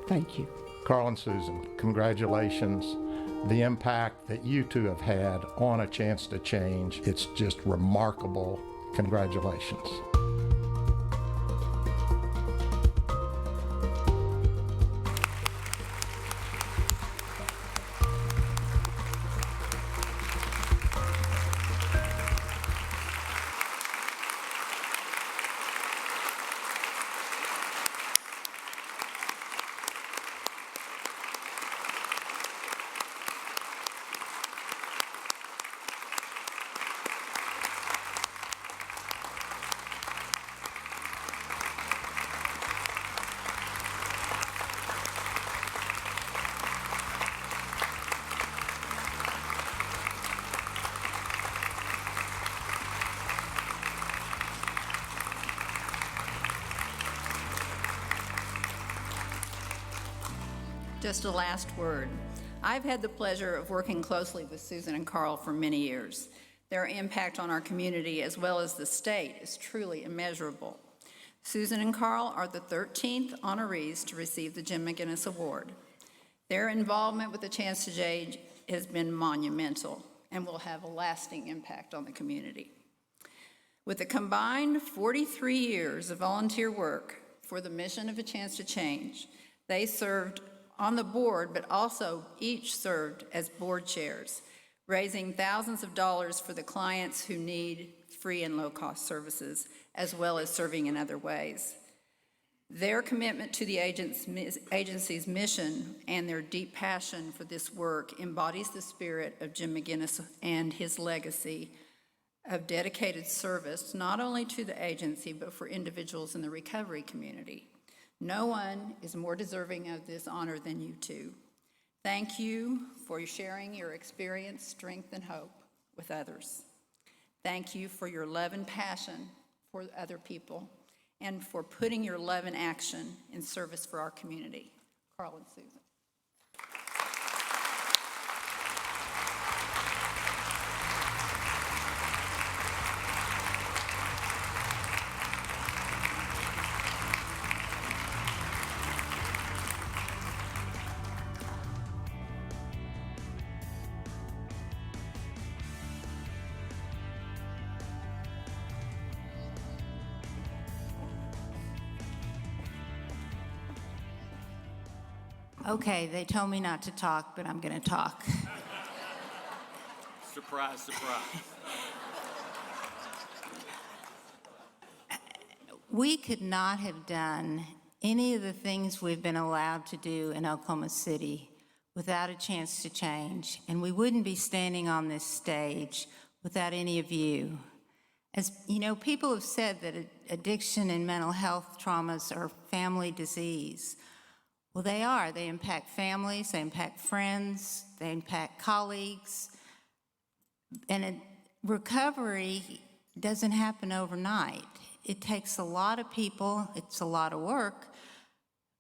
Thank you. Carl and Susan, congratulations. The impact that you two have had on A Chance to Change, it's just remarkable. Congratulations. Just a last word. I've had the pleasure of working closely with Susan and Carl for many years. Their impact on our community as well as the state is truly immeasurable. Susan and Carl are the 13th honorees to receive the Jim McGinnis Award. Their involvement with A Chance to Change has been monumental and will have a lasting impact on the community. With a combined 43 years of volunteer work for the mission of A Chance to Change, they served on the board, but also each served as board chairs, raising thousands of dollars for the clients who need free and low-cost services, as well as serving in other ways. Their commitment to the agency's mission and their deep passion for this work embodies the spirit of Jim McGinnis and his legacy of dedicated service, not only to the agency, but for individuals in the recovery community. No one is more deserving of this honor than you two. Thank you for sharing your experience, strength, and hope with others. Thank you for your love and passion for other people and for putting your love in action in service for our community. Carl and Susan. Okay, they told me not to talk, but I'm going to talk. Surprise, surprise. We could not have done any of the things we've been allowed to do in Oklahoma City without a chance to change, and we wouldn't be standing on this stage without any of you. As you know, people have said that addiction and mental health traumas are family disease. Well, they are. They impact families, they impact friends, they impact colleagues, and recovery doesn't happen overnight. It takes a lot of people, it's a lot of work,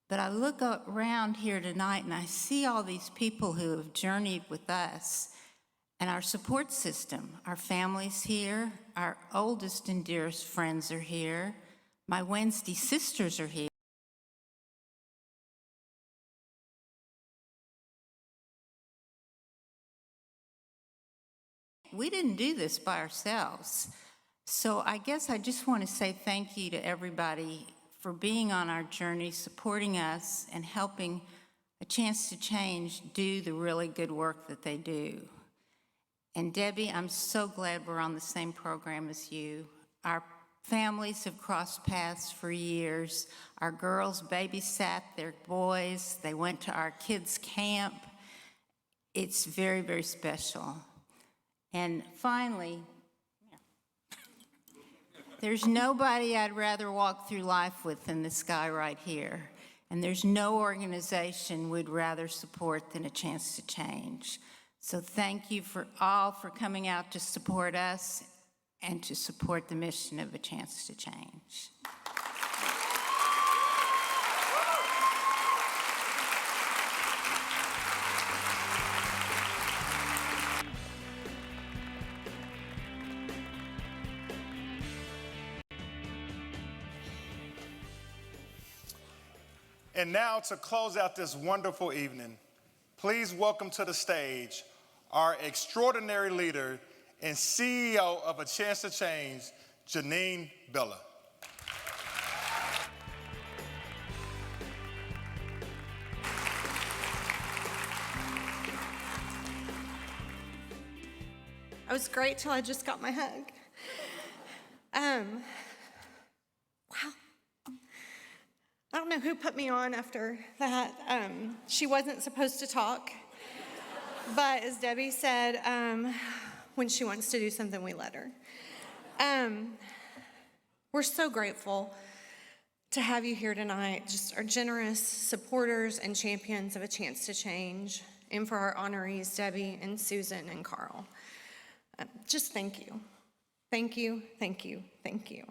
but I look around here tonight and I see all these people who have journeyed with us and our support system. Our family's here, our oldest and dearest friends are here, my Wednesday sisters are here. We didn't do this by ourselves. So I guess I just want to say thank you to everybody for being on our journey, supporting us, and helping A Chance to Change do the really good work that they do. And Debbie, I'm so glad we're on the same program as you. Our families have crossed paths for years. Our girls babysat their boys. They went to our kids' camp. It's very, very special. And finally, there's nobody I'd rather walk through life with than this guy right here. And there's no organization we'd rather support than A Chance to Change. So thank you for all for coming out to support us and to support the mission of A Chance to Change. And now to close out this wonderful evening, please welcome to the stage our extraordinary leader and CEO of A Chance to Change, Janine Bella. I was great till I just got my hug. Wow. I don't know who put me on after that. She wasn't supposed to talk. But as Debbie said, when she wants to do something, we let her. We're so grateful to have you here tonight, just our generous supporters and champions of A Chance to Change, and for our honorees, Debbie and Susan and Carl. Just thank you. Thank you, thank you, thank you.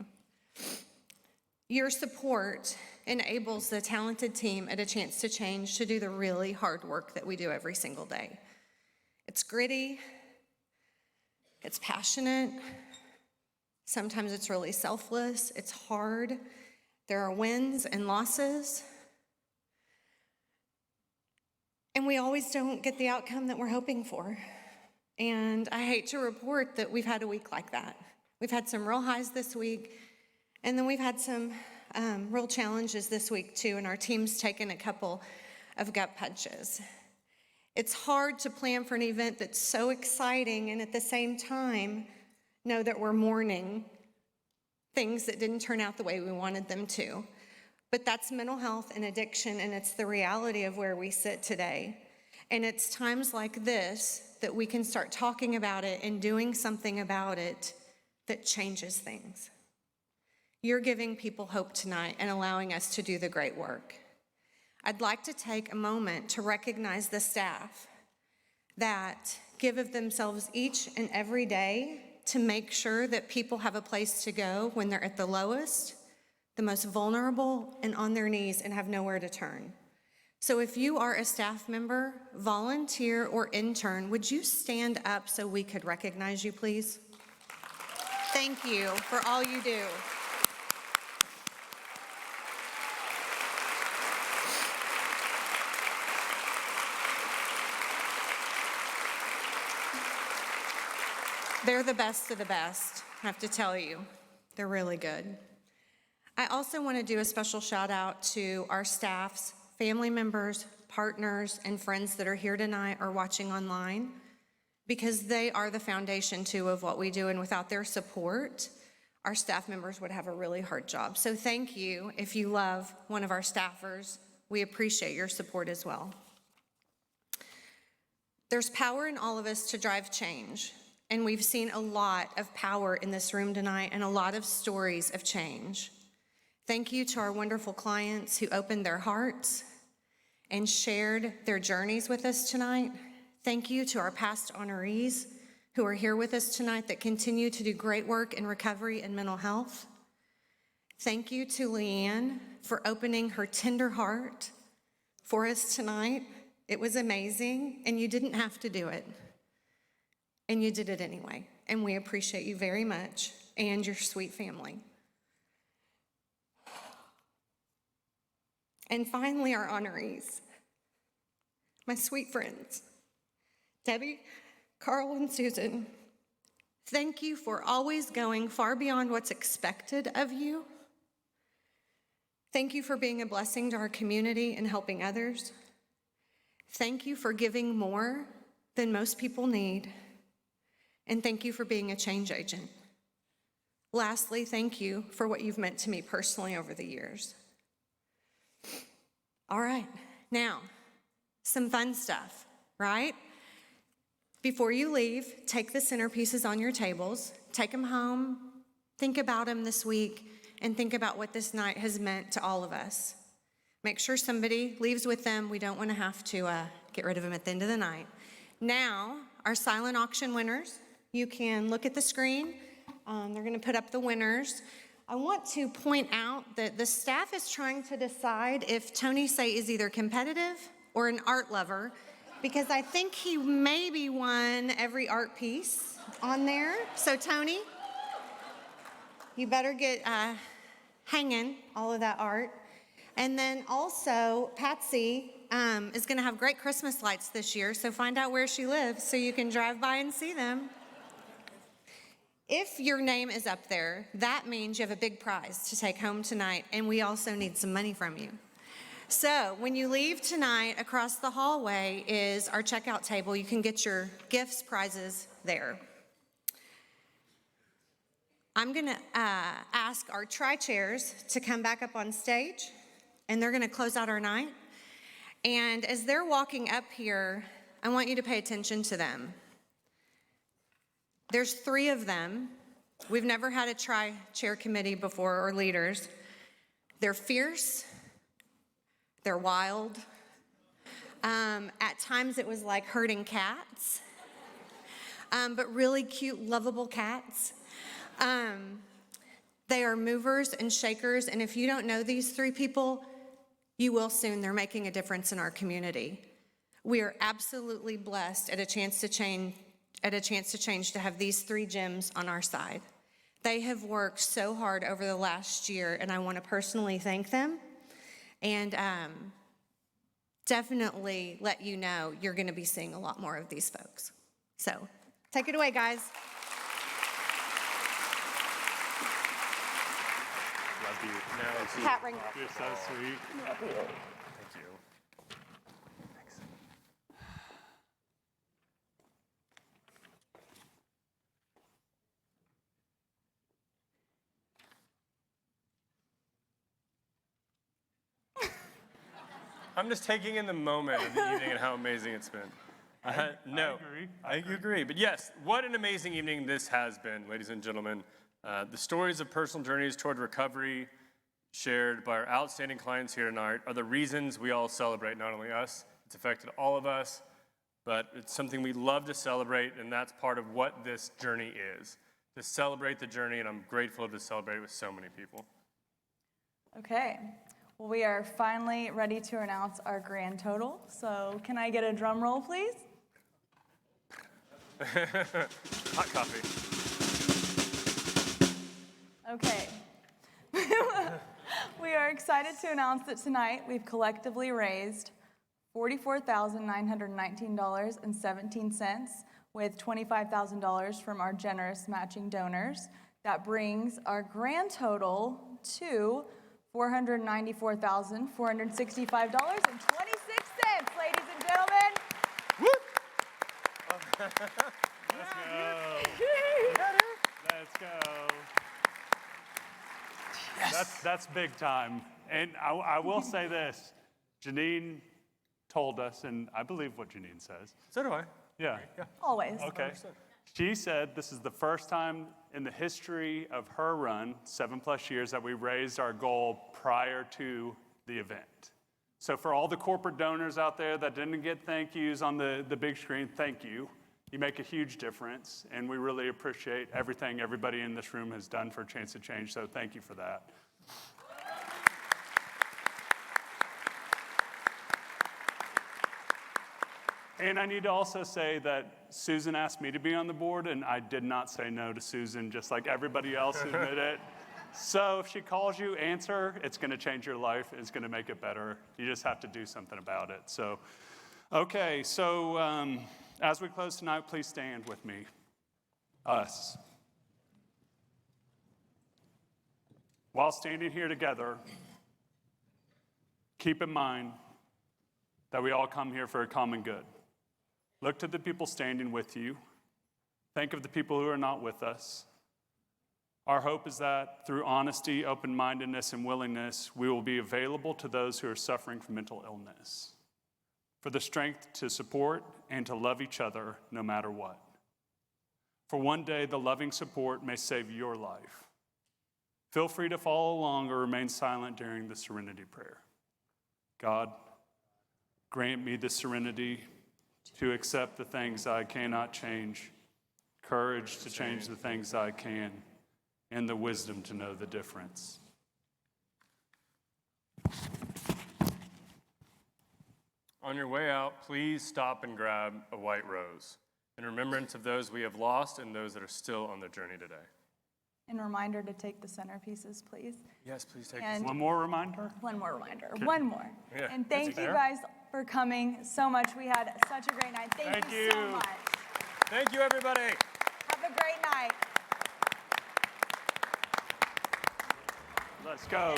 Your support enables the talented team at A Chance to Change to do the really hard work that we do every single day. It's gritty, it's passionate, sometimes it's really selfless, it's hard, there are wins and losses, and we always don't get the outcome that we're hoping for. And I hate to report that we've had a week like that. We've had some real highs this week, and then we've had some real challenges this week too, and our team's taken a couple of gut punches. It's hard to plan for an event that's so exciting and at the same time know that we're mourning things that didn't turn out the way we wanted them to. But that's mental health and addiction, and it's the reality of where we sit today. And it's times like this that we can start talking about it and doing something about it that changes things. You're giving people hope tonight and allowing us to do the great work. I'd like to take a moment to recognize the staff that give of themselves each and every day to make sure that people have a place to go when they're at the lowest, the most vulnerable, and on their knees and have nowhere to turn. So if you are a staff member, volunteer, or intern, would you stand up so we could recognize you, please? Thank you for all you do. They're the best of the best, I have to tell you. They're really good. I also want to do a special shout out to our staff's family members, partners, and friends that are here tonight or watching online, because they are the foundation too of what we do, and without their support, our staff members would have a really hard job. So thank you if you love one of our staffers. We appreciate your support as well. There's power in all of us to drive change, and we've seen a lot of power in this room tonight and a lot of stories of change. Thank you to our wonderful clients who opened their hearts and shared their journeys with us tonight. Thank you to our past honorees who are here with us tonight that continue to do great work in recovery and mental health. Thank you to Leanne for opening her tender heart for us tonight. It was amazing, and you didn't have to do it. And you did it anyway, and we appreciate you very much and your sweet family. And finally, our honorees, my sweet friends, Debbie, Carl, and Susan. Thank you for always going far beyond what's expected of you. Thank you for being a blessing to our community and helping others. Thank you for giving more than most people need. And thank you for being a change agent. Lastly, thank you for what you've meant to me personally over the years. All right, now, some fun stuff, right? Before you leave, take the centerpieces on your tables, take them home, think about them this week, and think about what this night has meant to all of us. Make sure somebody leaves with them. We don't want to have to get rid of them at the end of the night. Now, our silent auction winners, you can look at the screen. They're going to put up the winners. I want to point out that the staff is trying to decide if Tony Say is either competitive or an art lover, because I think he maybe won every art piece on there. So Tony, you better get hanging all of that art. And then also Patsy is going to have great Christmas lights this year, so find out where she lives so you can drive by and see them. If your name is up there, that means you have a big prize to take home tonight, and we also need some money from you. So when you leave tonight, across the hallway is our checkout table. You can get your gifts, prizes there. I'm gonna ask our tri-chairs to come back up on stage, and they're gonna close out our night. And as they're walking up here, I want you to pay attention to them. There's 3 of them. We've never had a tri-chair committee before, or leaders. They're fierce, they're wild. At times it was like herding cats, but really cute, lovable cats. They are movers and shakers, and if you don't know these 3 people, you will soon. They're making a difference in our community. We are absolutely blessed at a chance to change to have these 3 gems on our side. They have worked so hard over the last year, and I want to personally thank them, and definitely let you know you're going to be seeing a lot more of these folks. So take it away, guys. Love you. No, Pat ring. You're so sweet. Thank you. I'm just taking in the moment of the evening and how amazing it's been. I agree. I agree. But yes, what an amazing evening this has been, ladies and gentlemen. The stories of personal journeys toward recovery shared by our outstanding clients here tonight are the reasons we all celebrate, not only us, it's affected all of us, but it's something we love to celebrate, and that's part of what this journey is, to celebrate the journey, and I'm grateful to celebrate with so many people. Okay. Well, we are finally ready to announce our grand total. So can I get a drum roll, please? Hot coffee. Okay. We are excited to announce that tonight we've collectively raised $44,919.17 with $25,000 from our generous matching donors. That brings our grand total to $494,465.26. Let's go. Let's go. That's big time. And I will say this. Janine told us, and I believe what Janine says. So do I. Yeah. Always. Okay. She said this is the first time in the history of her run, 7+ years, that we raised our goal prior to the event. So for all the corporate donors out there that didn't get thank yous on the big screen, thank you. You make a huge difference, and we really appreciate everything everybody in this room has done for Chance to Change, so thank you for that. And I need to also say that Susan asked me to be on the board, and I did not say no to Susan, just like everybody else who did it. So if she calls you, answer. It's going to change your life. It's going to make it better. You just have to do something about it. So, okay, so as we close tonight, please stand with me. Us. While standing here together, keep in mind that we all come here for a common good. Look to the people standing with you. Think of the people who are not with us. Our hope is that through honesty, open-mindedness, and willingness, we will be available to those who are suffering from mental illness, for the strength to support and to love each other no matter what. For one day, the loving support may save your life. Feel free to follow along or remain silent during the serenity prayer. God, grant me the serenity to accept the things I cannot change, courage to change the things I can, and the wisdom to know the difference. On your way out, please stop and grab a white rose in remembrance of those we have lost and those that are still on their journey today. And reminder to take the centerpieces, please. Yes, please take And this. One more reminder? One more reminder. Okay. One more. Yeah, And that's thank you fair. guys for coming so much. We had such a great night. Thank you so much. Thank you, everybody. Have a great night. Let's go.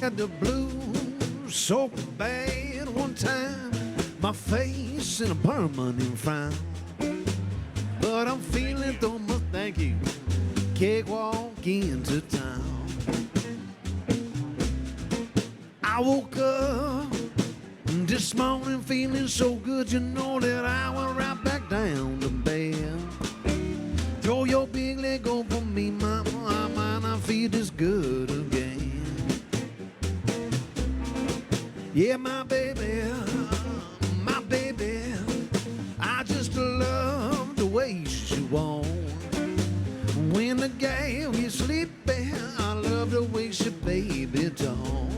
Had the blues so bad one time, my face in a permanent frown. But I'm feeling so much, thank you, cakewalk into town. I woke up this morning feeling so good, you know that I went right back down to bed. Throw your big leg over me, mama, and I feel this good again. Yeah, my baby, I just love the way she walks. When the gal is sleeping, I love the way she baby talks.